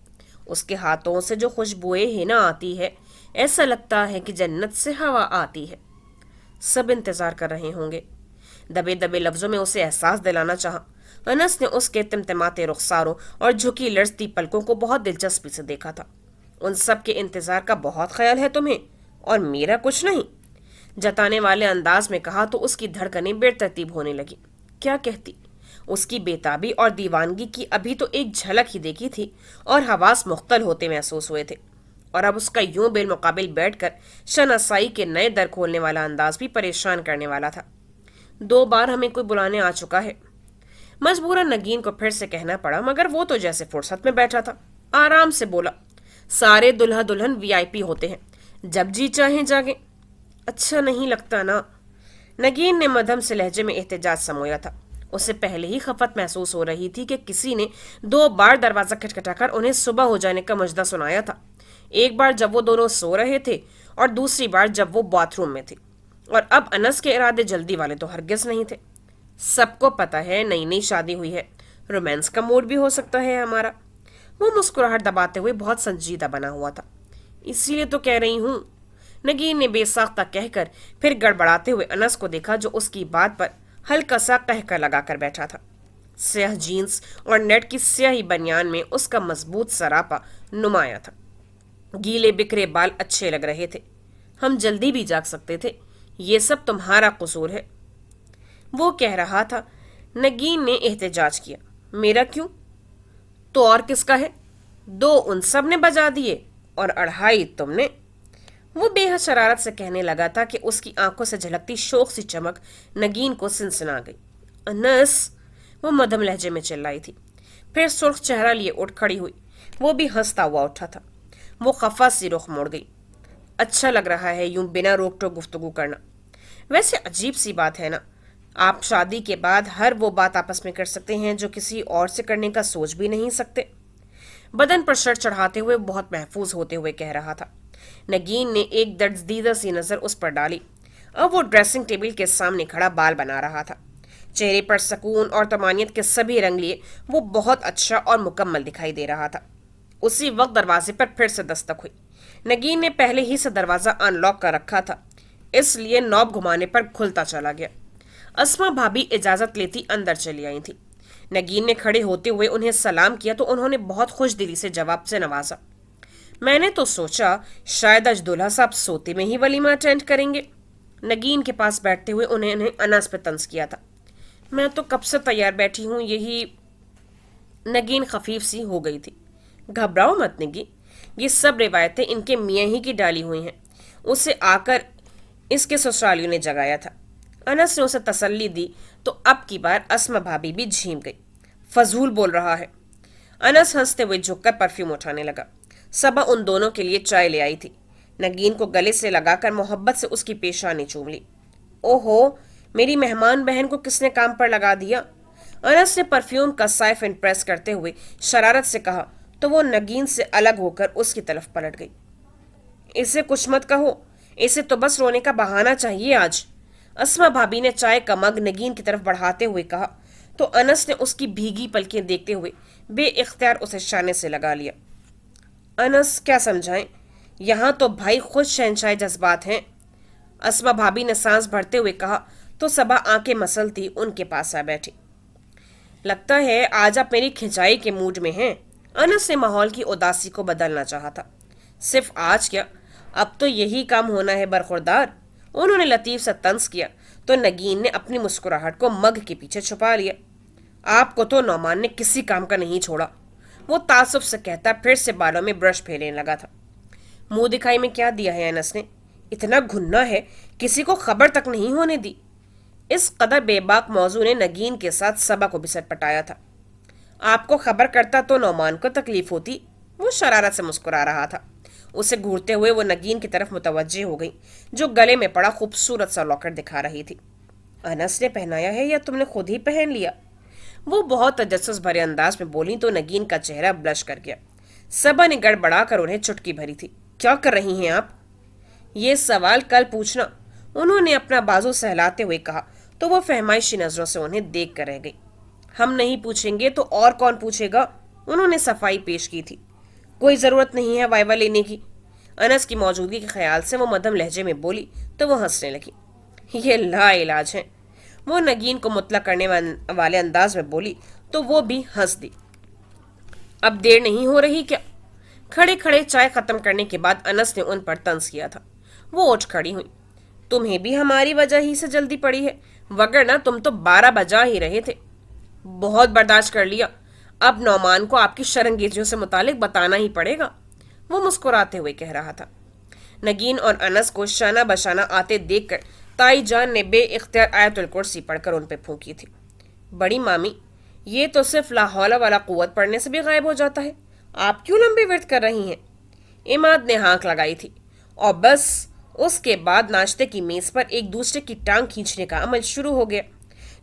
उसके हाथों से जो खुशबुएं हिना आती है, ऐसा लगता है कि जन्नत से हवा आती है। सब इंतजार कर रहे होंगे। दबे दबे लफ्जों में उसे एहसास दिलाना चाहा। अनस ने उसके तिमतिमाते रुखसारों और झुकी लड़ती पलकों को बहुत दिलचस्पी से देखा था। उन सब के इंतजार का बहुत ख्याल है तुम्हें, और मेरा कुछ नहीं। जताने वाले अंदाज में कहा तो उसकी धड़कनें बेतरतीब होने लगी। क्या कहती? उसकी बेताबी और दीवानगी की अभी तो एक झलक ही देखी थी और हवास मुख्तल होते महसूस हुए थे, और अब उसका यूं बेलमुकाबिल बैठकर शनासाई के नए दर खोलने वाला अंदाज भी परेशान करने वाला था। 2 बार हमें कोई बुलाने आ चुका है। मजबूरन नगीन को फिर से कहना पड़ा, मगर वो तो जैसे फुर्सत में बैठा था। आराम से बोला, सारे दुल्हा दुल्हन वीआईपी होते हैं, जब जी चाहे जागे। अच्छा नहीं लगता ना? नगीन ने मध्यम से लहजे में एहतजाज समोया था। उसे पहले ही खफत महसूस हो रही थी कि किसी ने 2 बार दरवाजा खटखटाकर उन्हें सुबह हो जाने का मजदा सुनाया था। एक बार जब वो दोनों सो रहे थे और दूसरी बार जब वो बाथरूम में थी। और अब अनस के इरादे जल्दी वाले तो हरगिज नहीं थे। सबको पता है नई नई शादी हुई है, रोमांस का मूड भी हो सकता है हमारा। वो मुस्कुराहट दबाते हुए बहुत संजीदा बना हुआ था। इसीलिए तो कह रही हूं। नगीन ने बेसाख्ता कहकर फिर गड़बड़ाते हुए अनस को देखा, जो उसकी बात पर हल्का सा कहकर लगाकर बैठा था। स्याह जीन्स और नेट की स्याही बनियान में उसका मजबूत सरापा नुमाया था। गीले बिखरे बाल अच्छे लग रहे थे। हम जल्दी भी जाग सकते थे, ये सब तुम्हारा कसूर है, वो कह रहा था। नगीन ने एहतजाज किया। मेरा क्यों? तो और किसका है? 2 उन सब ने बजा दिए और 2.5 तुमने। वो बेहद शरारत से कहने लगा था कि उसकी आंखों से झलकती शोक सी चमक नगीन को सिनसिना गई। अनस, वो मध्यम लहजे में चिल्लाई थी। फिर सुर्ख चेहरा लिए उठ खड़ी हुई। वो भी हंसता हुआ उठा था। वो खफा सी रुख मोड़ गई। अच्छा लग रहा है यूं बिना रोक टोक गुफ्तगू करना। वैसे अजीब सी बात है ना, आप शादी के बाद हर वो बात आपस में कर सकते हैं जो किसी और से करने का सोच भी नहीं सकते। बदन पर शर्ट चढ़ाते हुए बहुत महफूज होते हुए कह रहा था। नगीन ने एक दर्दीदा सी नजर उस पर डाली। अब वो ड्रेसिंग टेबल के सामने खड़ा बाल बना रहा था। चेहरे पर सुकून और तमानियत के सभी रंग लिए वो बहुत अच्छा और मुकम्मल दिखाई दे रहा था। उसी वक्त दरवाजे पर फिर से दस्तक हुई। नगीन ने पहले ही से दरवाजा अनलॉक कर रखा था, इसलिए नॉब घुमाने पर खुलता चला गया। अस्मा भाभी इजाजत लेती अंदर चली आई थी। नगीन ने खड़े होते हुए उन्हें सलाम किया तो उन्होंने बहुत खुश दिली से जवाब से नवाजा। मैंने तो सोचा शायद आज दूल्हा साहब सोते में ही वलीमा अटेंड करेंगे। नगीन के पास बैठते हुए उन्हें अनस पे तंज किया था। मैं तो कब से तैयार बैठी हूं, यही। नगीन खफीफ सी हो गई थी। घबराओ मत नगी, ये सब रिवायतें इनके मियाँ ही की डाली हुई हैं। उसे आकर इसके ससुरालियों ने जगाया था। अनस ने उसे तसल्ली दी तो अब की बार अस्मा भाभी भी झीम गई। फजूल बोल रहा है। अनस हंसते हुए झुककर परफ्यूम उठाने लगा। सबा उन दोनों के लिए चाय ले आई थी। नगीन को गले से लगाकर मोहब्बत से उसकी पेशानी चूम ली। ओहो, मेरी मेहमान बहन को किसने काम पर लगा दिया? अनस ने परफ्यूम का साइफ इम्प्रेस करते हुए शरारत से कहा तो वो नगीन से अलग होकर उसकी तरफ पलट गई। इसे कुछ मत कहो, इसे तो बस रोने का बहाना चाहिए आज। अस्मा भाभी ने चाय का मग नगीन की तरफ बढ़ाते हुए कहा तो अनस ने उसकी भीगी पलकें देखते हुए बेइख्तियार उसे शाने से लगा लिया। अनस, क्या समझाएं, यहाँ तो भाई खुद शहंशाह जज्बात हैं। अस्मा भाभी ने सांस भरते हुए कहा तो सबा आंखें मसलती उनके पास आ बैठी। लगता है आज आप मेरी खिंचाई के मूड में हैं। अनस ने माहौल की उदासी को बदलना चाहा था। सिर्फ आज क्या, अब तो यही काम होना है बरखुरदार। उन्होंने लतीफ सा तंज किया तो नगीन ने अपनी मुस्कुराहट को मग के पीछे छुपा लिया। आपको तो नौमान ने किसी काम का नहीं छोड़ा, वो तासुफ से कहता फिर से बालों में ब्रश फेरने लगा था। मुंह दिखाई में क्या दिया है अनस ने, इतना घुन्ना है, किसी को खबर तक नहीं होने दी। इस कदर बेबाक मौजू ने नगीन के साथ सबा को भी सटपटाया था। आपको खबर करता तो नौमान को तकलीफ होती। वो शरारत से मुस्कुरा रहा था। उसे घूरते हुए वो नगीन की तरफ मुतवज्जे हो गई, जो गले में पड़ा खूबसूरत सा लॉकेट दिखा रही थी। अनस ने पहनाया है या तुमने खुद ही पहन लिया? वो बहुत तजस्सुस भरे अंदाज में बोली तो नगीन का चेहरा ब्लश कर गया। सबा ने गड़बड़ा कर उन्हें चुटकी भरी थी। क्या कर रही हैं आप? ये सवाल कल पूछना, उन्होंने अपना बाजू सहलाते हुए कहा तो वो फहमाइशी नजरों से उन्हें देख कर रह गई। हम नहीं पूछेंगे तो और कौन पूछेगा? उन्होंने सफाई पेश की थी। कोई जरूरत नहीं है वाइवा लेने की। अनस की मौजूदगी के ख्याल से वो मध्यम लहजे में बोली तो वो हंसने लगी। ये ला इलाज है। वो नगीन को मुतला करने वाले अंदाज में बोली तो वो भी हंस दी। अब देर नहीं हो रही क्या? खड़े खड़े चाय खत्म करने के बाद अनस ने उन पर तंज किया था। वो उठ खड़ी हुई। तुम्हें भी हमारी वजह ही से जल्दी पड़ी है, वगरना तुम तो 12 बजा ही रहे थे। बहुत बर्दाश्त कर लिया, अब नौमान को आपकी शरंगेजियों से मुतालिक बताना ही पड़ेगा, वो मुस्कुराते हुए कह रहा था। नगीन और अनस को शाना बशाना आते देखकर ताई जान ने बे इख्तियार आयतुल कुर्सी पढ़कर उन पे फूंकी थी। बड़ी मामी, ये तो सिर्फ लाहौला वाला कुव्वत पढ़ने से भी गायब हो जाता है, आप क्यों लंबे व्रत कर रही हैं? इमाद ने हाँक लगाई थी और बस उसके बाद नाश्ते की मेज पर एक दूसरे की टांग खींचने का अमल शुरू हो गया,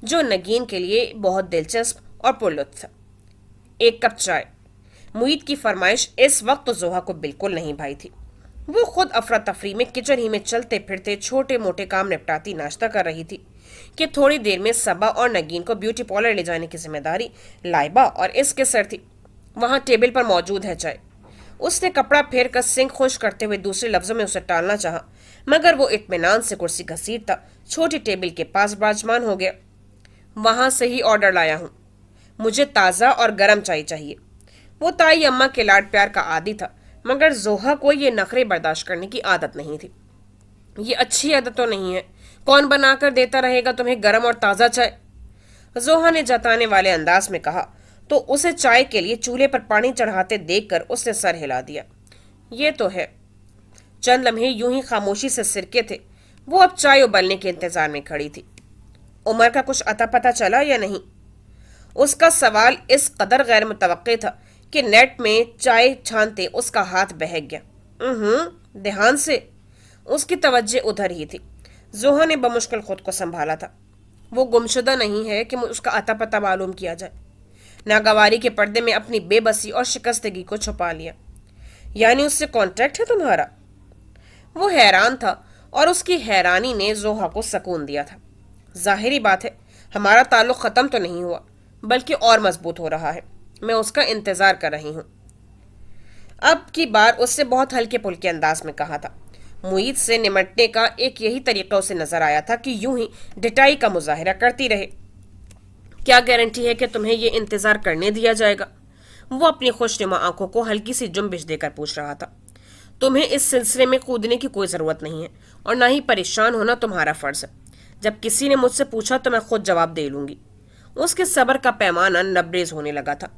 जो नगीन के लिए बहुत दिलचस्प और पुरलुत्फ था। एक कप चाय। मुईद की फरमाइश इस वक्त तो जोहा को बिल्कुल नहीं भाई थी। वो खुद अफरा तफरी में किचन ही में चलते फिरते छोटे मोटे काम निपटाती नाश्ता कर रही थी कि थोड़ी देर में सबा और नगीन को ब्यूटी पार्लर ले जाने की जिम्मेदारी लाइबा और इसके सर थी। वहां टेबल पर मौजूद है चाय। उसने कपड़ा फेर कर सिंक खुश करते हुए दूसरे लफ्जों में उसे टालना चाहा, मगर वो इत्मीनान से कुर्सी घसीटता छोटी टेबल के पास विराजमान हो गया। वहां से ही ऑर्डर लाया हूं, मुझे ताज़ा और गर्म चाय चाहिए। वो ताई अम्मा के लाड प्यार का आदी था, मगर जोहा को ये नखरे बर्दाश्त करने की आदत नहीं थी। ये अच्छी आदत तो नहीं है, कौन बनाकर देता रहेगा तुम्हें गर्म और ताज़ा चाय? जोहा ने जताने वाले अंदाज में कहा तो उसे चाय के लिए चूल्हे पर पानी चढ़ाते देखकर उसने सर हिला दिया। ये तो है। चंद लम्हे यूं ही खामोशी से सिरके थे। वो अब चाय उबलने के इंतजार में खड़ी थी। उमर का कुछ अता पता चला या नहीं? उसका सवाल इस कदर गैर मुतवक्के था कि नेट में चाय छानते उसका हाथ बहक गया। ध्यान से। उसकी तवज्जो उधर ही थी। जोहा ने बमुश्किल खुद को संभाला था। वो गुमशुदा नहीं है कि उसका अता पता मालूम किया जाए। नागवारी के पर्दे में अपनी बेबसी और शिकस्तगी को छुपा लिया। यानी उससे कॉन्ट्रैक्ट है तुम्हारा? वो हैरान था और उसकी हैरानी ने जोहा को सुकून दिया था। जाहिरी बात है, हमारा ताल्लुक खत्म तो नहीं हुआ, बल्कि और मजबूत हो रहा है। मैं उसका इंतजार कर रही हूं। अब की बार उससे बहुत हल्के पुल्के अंदाज में कहा था। मुईद से निमटने का एक यही तरीका उसे नजर आया था कि यूं ही डिटाई का मुजाहिरा करती रहे। क्या गारंटी है कि तुम्हें यह इंतजार करने दिया जाएगा? वो अपनी खुशनुमा आंखों को हल्की सी जुम्बिश देकर पूछ रहा था। तुम्हें इस सिलसिले में कूदने की कोई जरूरत नहीं है और ना ही परेशान होना तुम्हारा फर्ज है। जब किसी ने मुझसे पूछा तो मैं खुद जवाब दे लूंगी। उसके सब्र का पैमाना लबरेज होने लगा था।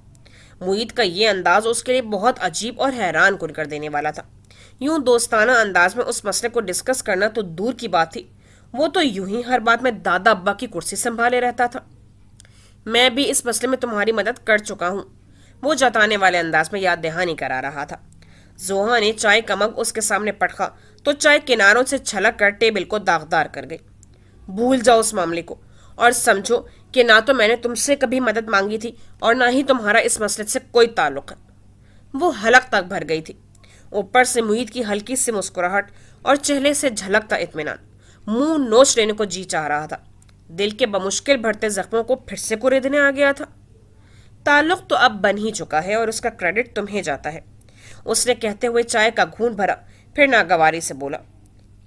मुईद का ये अंदाज उसके लिए बहुत अजीब और हैरान कुन कर देने वाला था। यूं दोस्ताना अंदाज में उस मसले को डिस्कस करना तो दूर की बात थी, वो तो यूं ही हर बात में दादा अब्बा की कुर्सी संभाले रहता था। मैं भी इस मसले में तुम्हारी मदद कर चुका हूं, वो जताने वाले अंदाज में याद दहानी करा रहा था। जोहा ने चाय का मग उसके सामने पटका तो चाय किनारों से छलक कर टेबल को दागदार कर गई। भूल जाओ उस मामले को और समझो कि ना तो मैंने तुमसे कभी मदद मांगी थी और ना ही तुम्हारा इस मसले से कोई ताल्लुक है। वो हलक तक भर गई थी। ऊपर से मुईद की हल्की सी मुस्कुराहट और चेहरे से झलकता इत्मीनान मुंह नोच लेने को जी चाह रहा था। दिल के बमुश्किल भरते जख्मों को फिर से कुरेदने आ गया था। ताल्लुक तो अब बन ही चुका है और उसका क्रेडिट तुम्हें जाता है, उसने कहते हुए चाय का घूंट भरा, फिर नागवारी से बोला।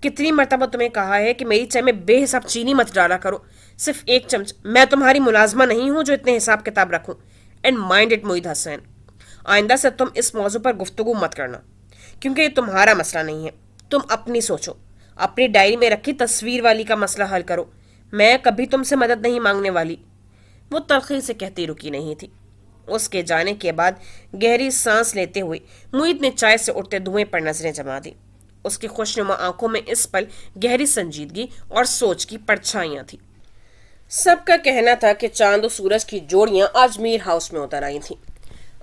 कितनी मर्तबा तुम्हें कहा है कि मेरी चाय में बेहिसाब चीनी मत डाला करो, सिर्फ 1 चम्मच। मैं तुम्हारी मुलाजमा नहीं हूं जो इतने हिसाब किताब रखूं। And mind it Mueed Hasan, आइंदा से तुम इस मौजू पर गुफ्तगू मत करना, क्योंकि ये तुम्हारा मसला नहीं है। तुम अपनी सोचो, अपनी डायरी में रखी तस्वीर वाली का मसला हल करो। मैं कभी तुमसे मदद नहीं मांगने वाली। वो तलखी से कहती रुकी नहीं थी। उसके जाने के बाद गहरी सांस लेते हुए मुईद ने चाय से उठते धुएं पर नजरें जमा दी। उसकी खुशनुमा आंखों में इस पल गहरी संजीदगी और सोच की परछाइयां थी। सबका कहना था कि चांद और सूरज की जोड़ियां आज मीर हाउस में उतर आई थीं।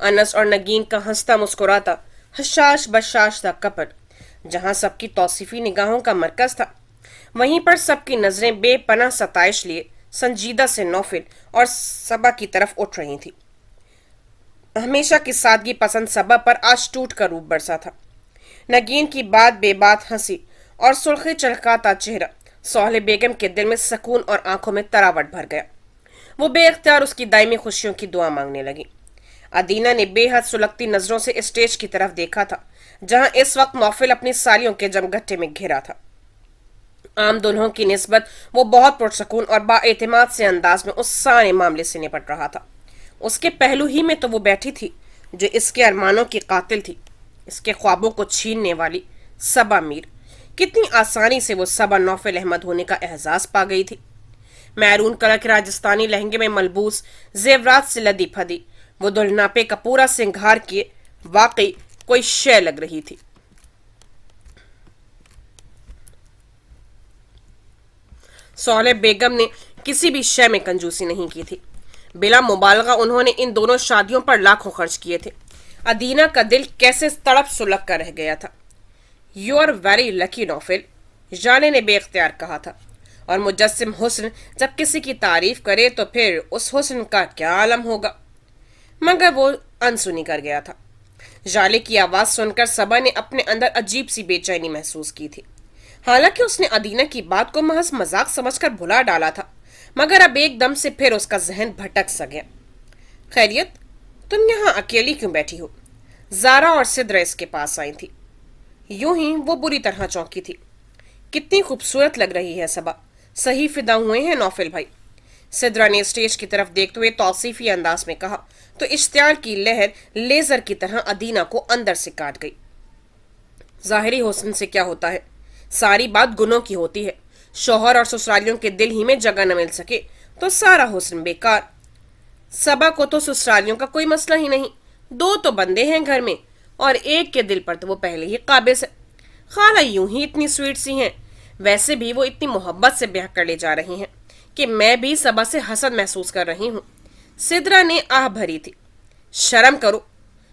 अनस और नगीन का हंसता मुस्कुराता हशाश बशाश था कपट, जहां सबकी तौसीफी निगाहों का मरकज था, वहीं पर सबकी नजरें बेपनाह सताइश लिए संजीदा से नौफिल और सबा की तरफ उठ रही थी। हमेशा की सादगी पसंद सबा पर आज टूट कर रूप बरसा था। नगीन की बात बेबात हंसी और सुर्खी चलकाता चेहरा सोहले बेगम के दिल में सुकून और आंखों में तरावट भर गया। वो बेख्तियार उसकी दायमी खुशियों की दुआ मांगने लगी। अदीना ने बेहद सुलगती नजरों से स्टेज की तरफ देखा था, जहां इस वक्त नौफिल अपनी सालियों के जमघट्टे में घिरा था। आम दुल्हों की निस्बत वो बहुत पुरसकून और बाएतिमाद से अंदाज में उस सारे मामले से निपट रहा था। उसके पहलू ही में तो वो बैठी थी जो इसके अरमानों की कातिल थी, इसके ख्वाबों को छीनने वाली सबा मीर। कितनी आसानी से वो सबा नौफिल अहमद होने का एहसास पा गई थी। मैरून कलर के राजस्थानी लहंगे में मलबूस जेवरात से लदी फदी वो दुल्हनापे का पूरा सिंगार किए वाकई कोई शय लग रही थी। सोहले बेगम ने किसी भी शय में कंजूसी नहीं की थी। बिला मुबालगा उन्होंने इन दोनों शादियों पर लाखों खर्च किए थे। अदीना का दिल कैसे तड़प सुलग कर रह गया था। You are very lucky Naufil, जाने ने बेख्तियार कहा था, और मुजस्सिम हुस्न जब किसी की तारीफ करे तो फिर उस हुस्न का क्या आलम होगा। मगर वो अनसुनी कर गया था। जाले की आवाज सुनकर सबा ने अपने अंदर अजीब सी बेचैनी महसूस की थी। हालांकि उसने अदीना की बात को महज मजाक समझकर भुला डाला था, मगर अब एकदम से फिर उसका जहन भटक सा गया। खैरियत, तुम यहाँ अकेली क्यों बैठी हो? जारा और सिद्रा इसके पास आई थी। यूं ही वो बुरी तरह चौंकी थी। कितनी खूबसूरत लग रही है सबा, सही फिदा हुए हैं नौफिल भाई। सिद्रा ने स्टेज की तरफ देखते हुए तौसीफी अंदाज में कहा तो इश्तियाल की लहर लेजर की तरह अदीना को अंदर से काट गई। जाहिरी हुस्न से क्या होता है, सारी बात गुनों की होती है। शौहर और ससुरालियों के दिल ही में जगह न मिल सके तो सारा हुस्न बेकार। सबा को तो ससुरालियों का कोई मसला ही नहीं, दो तो बंदे हैं घर में और एक के दिल पर तो वो पहले ही काबिज है। खाला यूं ही इतनी स्वीट सी हैं, वैसे भी वो इतनी मोहब्बत से ब्याह कर ले जा रही हैं कि मैं भी सबा से हसद महसूस कर रही हूँ। सिद्रा ने आह भरी थी। शर्म करो,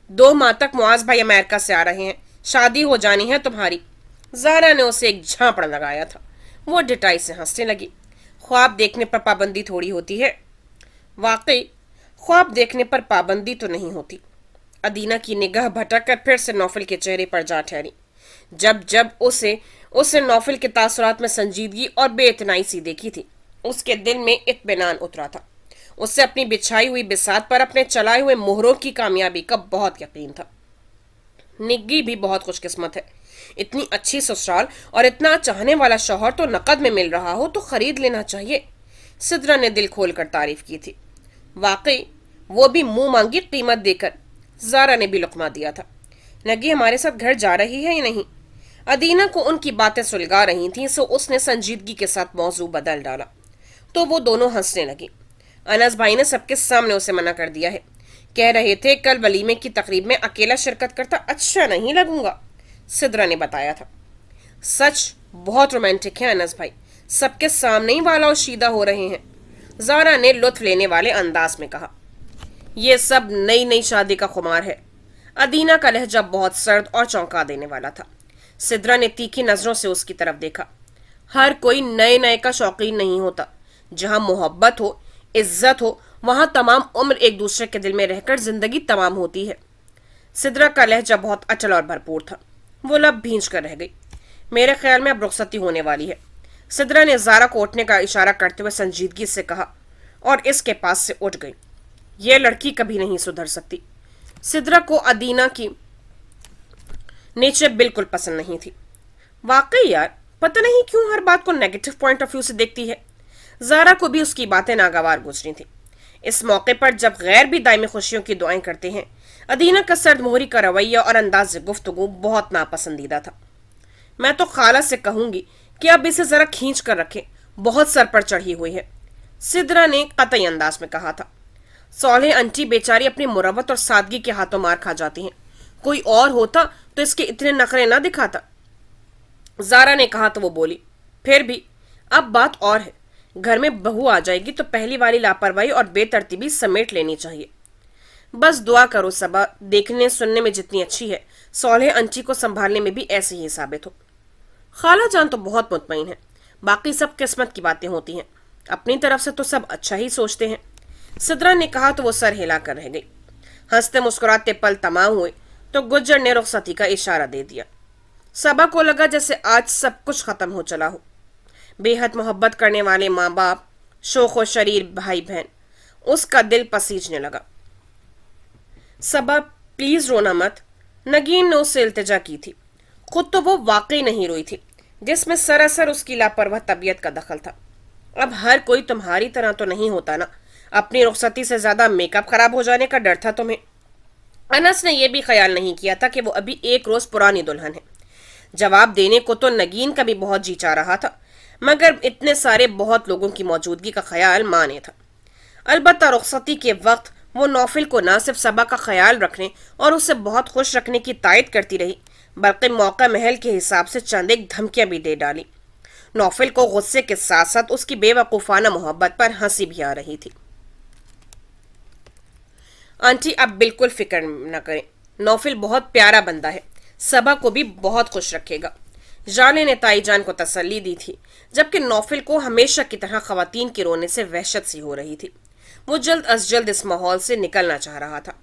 2 माह तक मुआज भाई अमेरिका से आ रहे हैं, शादी हो जानी है तुम्हारी। जारा ने उसे एक झापड़ लगाया था। वो डिटाई से हंसने लगी। ख्वाब देखने पर पाबंदी थोड़ी होती है। वाकई ख्वाब देखने पर पाबंदी तो नहीं होती। अदीना की निगाह भटक कर फिर से नौफिल के चेहरे पर जा ठहरी। जब जब उसे नौफिल के तासुरात में संजीदगी और बेइतनाई सी देखी थी, उसके दिल में इत्मीनान उतरा था। उससे अपनी बिछाई हुई बिसात पर अपने चलाए हुए मोहरों की कामयाबी का बहुत यकीन था। निग्गी भी बहुत खुशकिस्मत है। इतनी अच्छी ससुराल और इतना चाहने वाला शौहर तो नकद में मिल रहा हो तो खरीद लेना चाहिए। सिद्रा ने दिल खोलकर तारीफ की थी। वाकई वो भी मुंह मांगी कीमत देकर। जारा ने भी लुकमा दिया था। नगी हमारे साथ घर जा रही है या नहीं? अदीना को उनकी बातें सुलगा रही थीं, सो उसने संजीदगी के साथ मौजू बदल डाला तो वो दोनों हंसने लगी। अनस भाई ने सबके सामने उसे मना कर दिया है। कह रहे थे कल वलीमे की तकरीब में अकेला शिरकत करता अच्छा नहीं लगूंगा, सिद्रा ने बताया था। सच बहुत रोमांटिक है अनस भाई, सबके सामने ही वाला और शीदा हो रहे हैं, जारा ने लुत्फ लेने वाले अंदाज में कहा। यह सब नई नई शादी का खुमार है। अदीना का लहजा बहुत सर्द और चौंका देने वाला था। सिद्रा ने तीखी नजरों से उसकी तरफ देखा। हर कोई नए नए का शौकीन नहीं होता। जहां मोहब्बत हो, इज्जत हो, वहां तमाम उम्र एक दूसरे के दिल में रहकर जिंदगी तमाम होती है। सिद्रा का लहजा बहुत अचल और भरपूर था। वो लब भींच कर रह गई। मेरे ख्याल में अब रुखसती होने वाली है, सिद्रा ने जारा को उठने का इशारा करते हुए संजीदगी से कहा और इसके पास से उठ गई। यह लड़की कभी नहीं सुधर सकती। सिद्रा को अदीना की नेचर बिल्कुल पसंद नहीं थी। वाकई यार, पता नहीं क्यों हर बात को नेगेटिव पॉइंट ऑफ व्यू से देखती है। जारा को भी उसकी बातें नागवार गुजरी थी। इस मौके पर जब गैर भी दायमी खुशियों की दुआएं करते हैं, अदीना का सर्द मोहरी का रवैया और अंदाज गुफ्तगू बहुत नापसंदीदा था। मैं तो खाला से कहूंगी कि अब इसे जरा खींच कर रखें, बहुत सर पर चढ़ी हुई है। सिद्रा ने कतई अंदाज में कहा था। सौलह आंटी बेचारी अपनी मुरवत और सादगी के हाथों मार खा जाती हैं। कोई और होता तो इसके इतने नखरे ना दिखाता। जारा ने कहा तो वो बोली, फिर भी अब बात और है। घर में बहू आ जाएगी तो पहली वाली लापरवाही और बेतरतीबी समेट लेनी चाहिए। बस दुआ करो सबा, देखने सुनने में जितनी अच्छी है, सौलह आंटी को संभालने में भी ऐसे ही साबित हो। खाला जान तो बहुत मुतमईन है, बाकी सब किस्मत की बातें होती हैं। अपनी तरफ से तो सब अच्छा ही सोचते हैं। सिद्रा ने कहा तो वो सर हिला कर रह गई। हंसते मुस्कुराते पल तमाम हुए तो गुज्जर ने रुखसती का इशारा दे दिया। सबा को लगा जैसे आज सब कुछ खत्म हो चला हो। बेहद मोहब्बत करने वाले माँ बाप, शोखो शरीर भाई बहन, उसका दिल पसीजने लगा। सबा प्लीज रोना मत, नगीन ने उससे इल्तिजा की थी। खुद तो वो वाकई नहीं रोई थी, जिसमें सरासर उसकी लापरवाह तबीयत का दखल था। अब हर कोई तुम्हारी तरह तो नहीं होता ना। अपनी रुखसती से ज्यादा मेकअप खराब हो जाने का डर था तुम्हें। अनस ने यह भी ख्याल नहीं किया था कि वो अभी एक रोज पुरानी दुल्हन है। जवाब देने को तो नगीन का भी बहुत जी चाह रहा था, मगर इतने सारे बहुत लोगों की मौजूदगी का ख्याल माने था। अलबत्ता रुखसती के वक्त वो नौफिल को न सिर्फ सबा का ख्याल रखने और उसे बहुत खुश रखने की तायद करती रही, बल्कि मौका महल के हिसाब से चंद एक धमकियां भी दे डाली। नौफिल को गुस्से के साथ साथ उसकी बेवकूफाना मोहब्बत पर हंसी भी आ रही थी। आंटी अब बिल्कुल फिक्र न करें, नौफिल बहुत प्यारा बंदा है, सबा को भी बहुत खुश रखेगा। जाले ने ताईजान को तसल्ली दी थी, जबकि नौफिल को हमेशा की तरह खवातीन के रोने से वहशत सी हो रही थी। वो जल्द अज जल्द इस माहौल से निकलना चाह रहा था।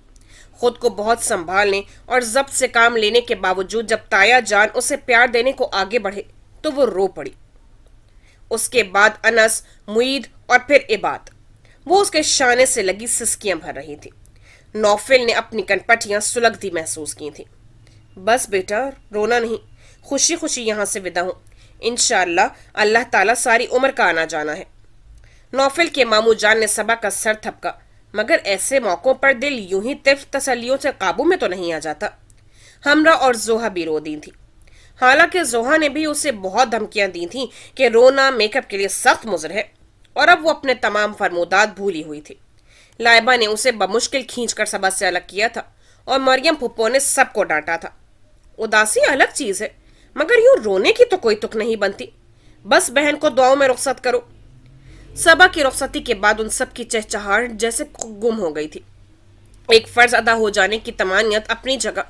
खुद को बहुत संभालने और जब्त से काम लेने के बावजूद जब ताया जान उसे प्यार देने को आगे बढ़े तो वो रो पड़ी। उसके बाद अनस, मुईद और फिर इबाद, वो उसके शाने से लगी सिसकियां भर रही थी। नौफिल ने अपनी कनपटियां सुलगती महसूस की थी। बस बेटा रोना नहीं, खुशी खुशी यहां से विदा हूं। इंशाअल्लाह अल्लाह ताला सारी उम्र का आना जाना है। नौफिल के मामू जान ने सबा का सर थपका, मगर ऐसे मौकों पर दिल यूं ही तिर्फ तसल्लियों से काबू में तो नहीं आ जाता। हमरा और जोहा भी रो दी थी। हालांकि जोहा ने भी उसे बहुत धमकियां दी थी कि रोना मेकअप के लिए सख्त मुजर है, और अब वो अपने तमाम फरमोदात भूली हुई थी। लाइबा ने उसे बमुश्किल खींचकर सबा से अलग किया था, और मरियम फुप्पो ने सबको डांटा था। उदासी अलग चीज है, मगर यूं रोने की तो कोई तुक नहीं बनती। बस बहन को दुआओं में रुखसत करो। सबा की रुखसती के बाद उन सब की चहचहाहट जैसे गुम हो गई थी। एक फर्ज अदा हो जाने की तमानियत अपनी जगह,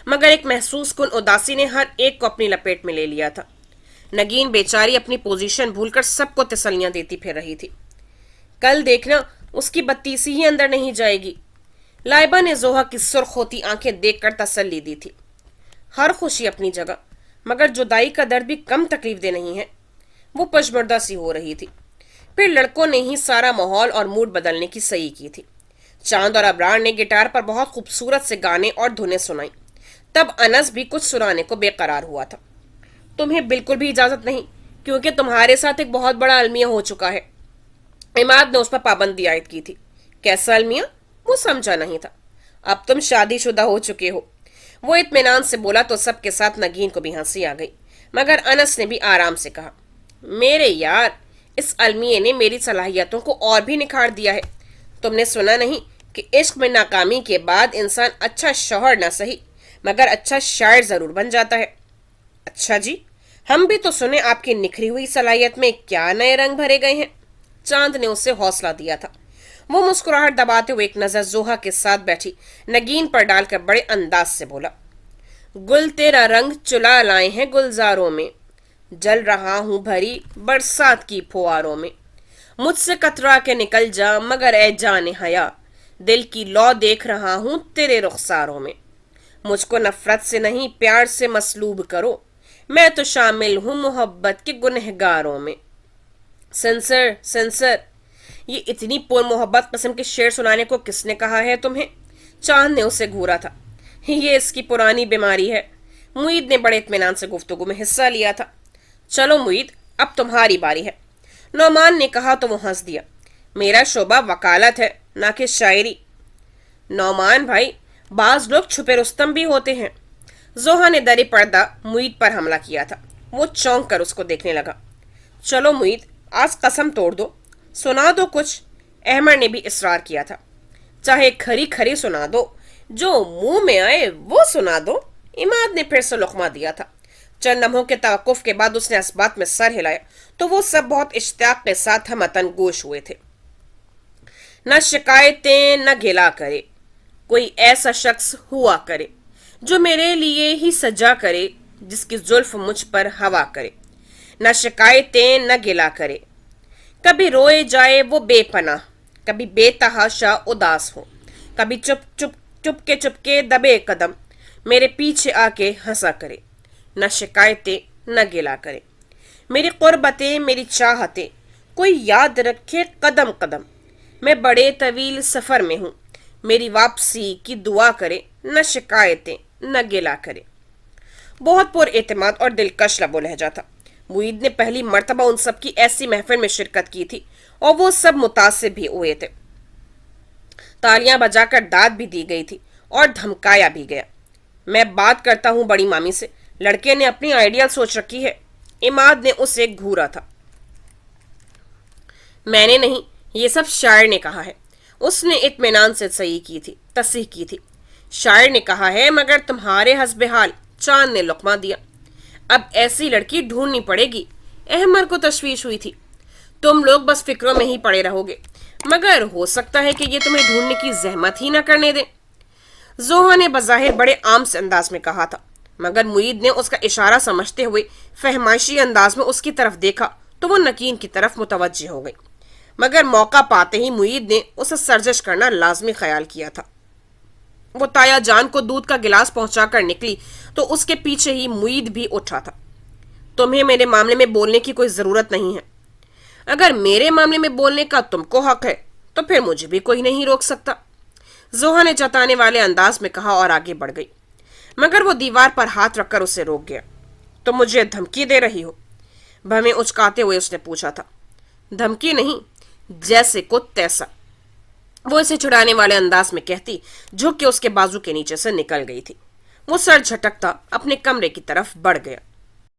मगर एक महसूस कुन उदासी ने हर एक को अपनी लपेट में ले लिया था। नगीन बेचारी अपनी पोजीशन भूलकर सबको तसल्लियां देती फिर रही थी। कल देखना उसकी बत्तीसी ही अंदर नहीं जाएगी। लाइबा ने जोहा की सुर्ख होती आंखें देखकर तसल्ली दी थी। हर खुशी अपनी जगह, मगर जुदाई का दर्द भी कम तकलीफ दे नहीं है। वो पशमर्दा सी हो रही थी। फिर लड़कों ने ही सारा माहौल और मूड बदलने की सही की थी। चांद और अबरार ने गिटार पर बहुत खूबसूरत से गाने और धुनें सुनाई। तब अनस भी कुछ सुनाने को बेकरार हुआ था। तुम्हें बिल्कुल भी इजाजत नहीं, क्योंकि तुम्हारे साथ एक बहुत बड़ा अलमिया हो चुका है। इमाद ने उस पर पाबंदी आयद की थी। कैसा अलमिया? वो समझा नहीं था। अब तुम शादीशुदा हो चुके हो। वो इत्मीनान से बोला तो सबके साथ नगीन को भी हंसी आ गई, मगर अनस ने भी आराम से कहा, मेरे यार, इस अलमिये ने मेरी सलाहियतों को और भी निखार दिया है। तुमने सुना नहीं कि इश्क में नाकामी के बाद इंसान अच्छा शौहर ना सही, मगर अच्छा शायर जरूर बन जाता है। अच्छा जी, हम भी तो सुने आपकी निखरी हुई सलाहियत में क्या नए रंग भरे गए हैं। चांद ने उसे हौसला दिया था। वो मुस्कुराहट दबाते हुए एक नजर जोहा के साथ बैठी नगीन पर डालकर बड़े अंदाज से बोला, गुल तेरा रंग चुला लाए हैं गुलजारों में, जल रहा हूं भरी बरसात की फुहारों में। मुझसे कतरा के निकल जा मगर ए जाने हया, दिल की लौ देख रहा हूं तेरे रुखसारों में। मुझको नफरत से नहीं प्यार से मसलूब करो, मैं तो शामिल हूं मोहब्बत के गुनहगारों में। सेंसर सेंसर, ये इतनी पुर मोहब्बत किस्म के शेर सुनाने को किसने कहा है तुम्हें? चांद ने उसे घूरा था। ये इसकी पुरानी बीमारी है। मुईद ने बड़े इत्मीनान से गुफ्तगू में हिस्सा लिया था। चलो मुईद, अब तुम्हारी बारी है। नौमान ने कहा तो वो हंस दिया। मेरा शोबा वकालत है, ना कि शायरी। नौमान भाई, बाज लोग छुपे रुस्तम भी होते हैं। जोहा ने दरे पर्दा मुईद पर हमला किया था। वो चौंक कर उसको देखने लगा। चलो मुईद, आज कसम तोड़ दो, सुना दो कुछ, अहमद ने भी इसरार किया था। चाहे खरी खरी सुना दो, जो मुंह में आए वो सुना दो। इमाद ने फिर से लुकमा दिया था। चंद लम्हों के तवक्कुफ के बाद उसने इस बात में सर हिलाया तो वो सब बहुत इश्तियाक के साथ हमतन गोश हुए थे। न शिकायतें न गिला करे, कोई ऐसा शख्स हुआ करे जो मेरे लिए ही सजा करे, जिसकी जुल्फ मुझ पर हवा करे। न शिकायतें न गिला करे, कभी रोए जाए वो बेपनाह, कभी बेतहाशा उदास हो, कभी चुप चुप चुपके दबे कदम मेरे पीछे आके हंसा करे। न शिकायतें न गिला करे, मेरी कुर्बतें मेरी चाहतें कोई याद रखे कदम कदम। मैं बड़े तवील सफ़र में हूँ, मेरी वापसी की दुआ करे। न शिकायतें न गिला करे। बहुत पुरएतमाद और दिलकश लबो लहजा था। मुईद ने पहली मर्तबा उन सब की ऐसी महफिल में शिरकत की थी और वो सब मुतासिब भी हुए थे। तालियां बजाकर दाद भी दी गई थी और धमकाया भी गया। मैं बात करता हूँ बड़ी मामी से, लड़के ने अपनी आइडियल सोच रखी है। इमाद ने उसे घूरा था। मैंने नहीं, ये सब शायर ने कहा है। उसने इत्मीनान से तस्सीह की थी। शायर ने कहा है, मगर तुम्हारे हस्बे हाल, चांद ने लुकमा दिया। अब ऐसी लड़की ढूंढनी पड़ेगी। अहमद को तशवीश हुई थी। तुम लोग बस फिक्रों में ही पड़े रहोगे, मगर हो सकता है कि ये तुम्हें ढूंढने की जहमत ही ना करने दे। जोहा ने बज़ाहिर बड़े आम से अंदाज में कहा था, मगर मुईद ने उसका इशारा समझते हुए फहमाइशी अंदाज में उसकी तरफ देखा तो वो नकीन की तरफ मुतवज्जे हो गई। मगर मौका पाते ही मुईद ने उसे सरजश करना लाजमी ख्याल किया था। वो ताया जान को दूध का गिलास पहुंचाकर निकली तो उसके पीछे ही मुईद भी उठा था। तुम्हें मेरे मामले में बोलने की कोई जरूरत नहीं है। अगर मेरे मामले में बोलने का तुमको हक है तो फिर मुझे भी कोई नहीं रोक सकता, जोहा ने जताने वाले अंदाज में कहा और आगे बढ़ गई। मगर वो दीवार पर हाथ रखकर उसे रोक गया। तुम मुझे धमकी दे रही हो? भवें उचकाते हुए उसने पूछा था। धमकी नहीं, जैसे को तैसा, वो इसे छुड़ाने वाले अंदाज में कहती, झुक के उसके बाजू के नीचे से निकल गई थी। वो सर झटकता अपने कमरे की तरफ बढ़ गया।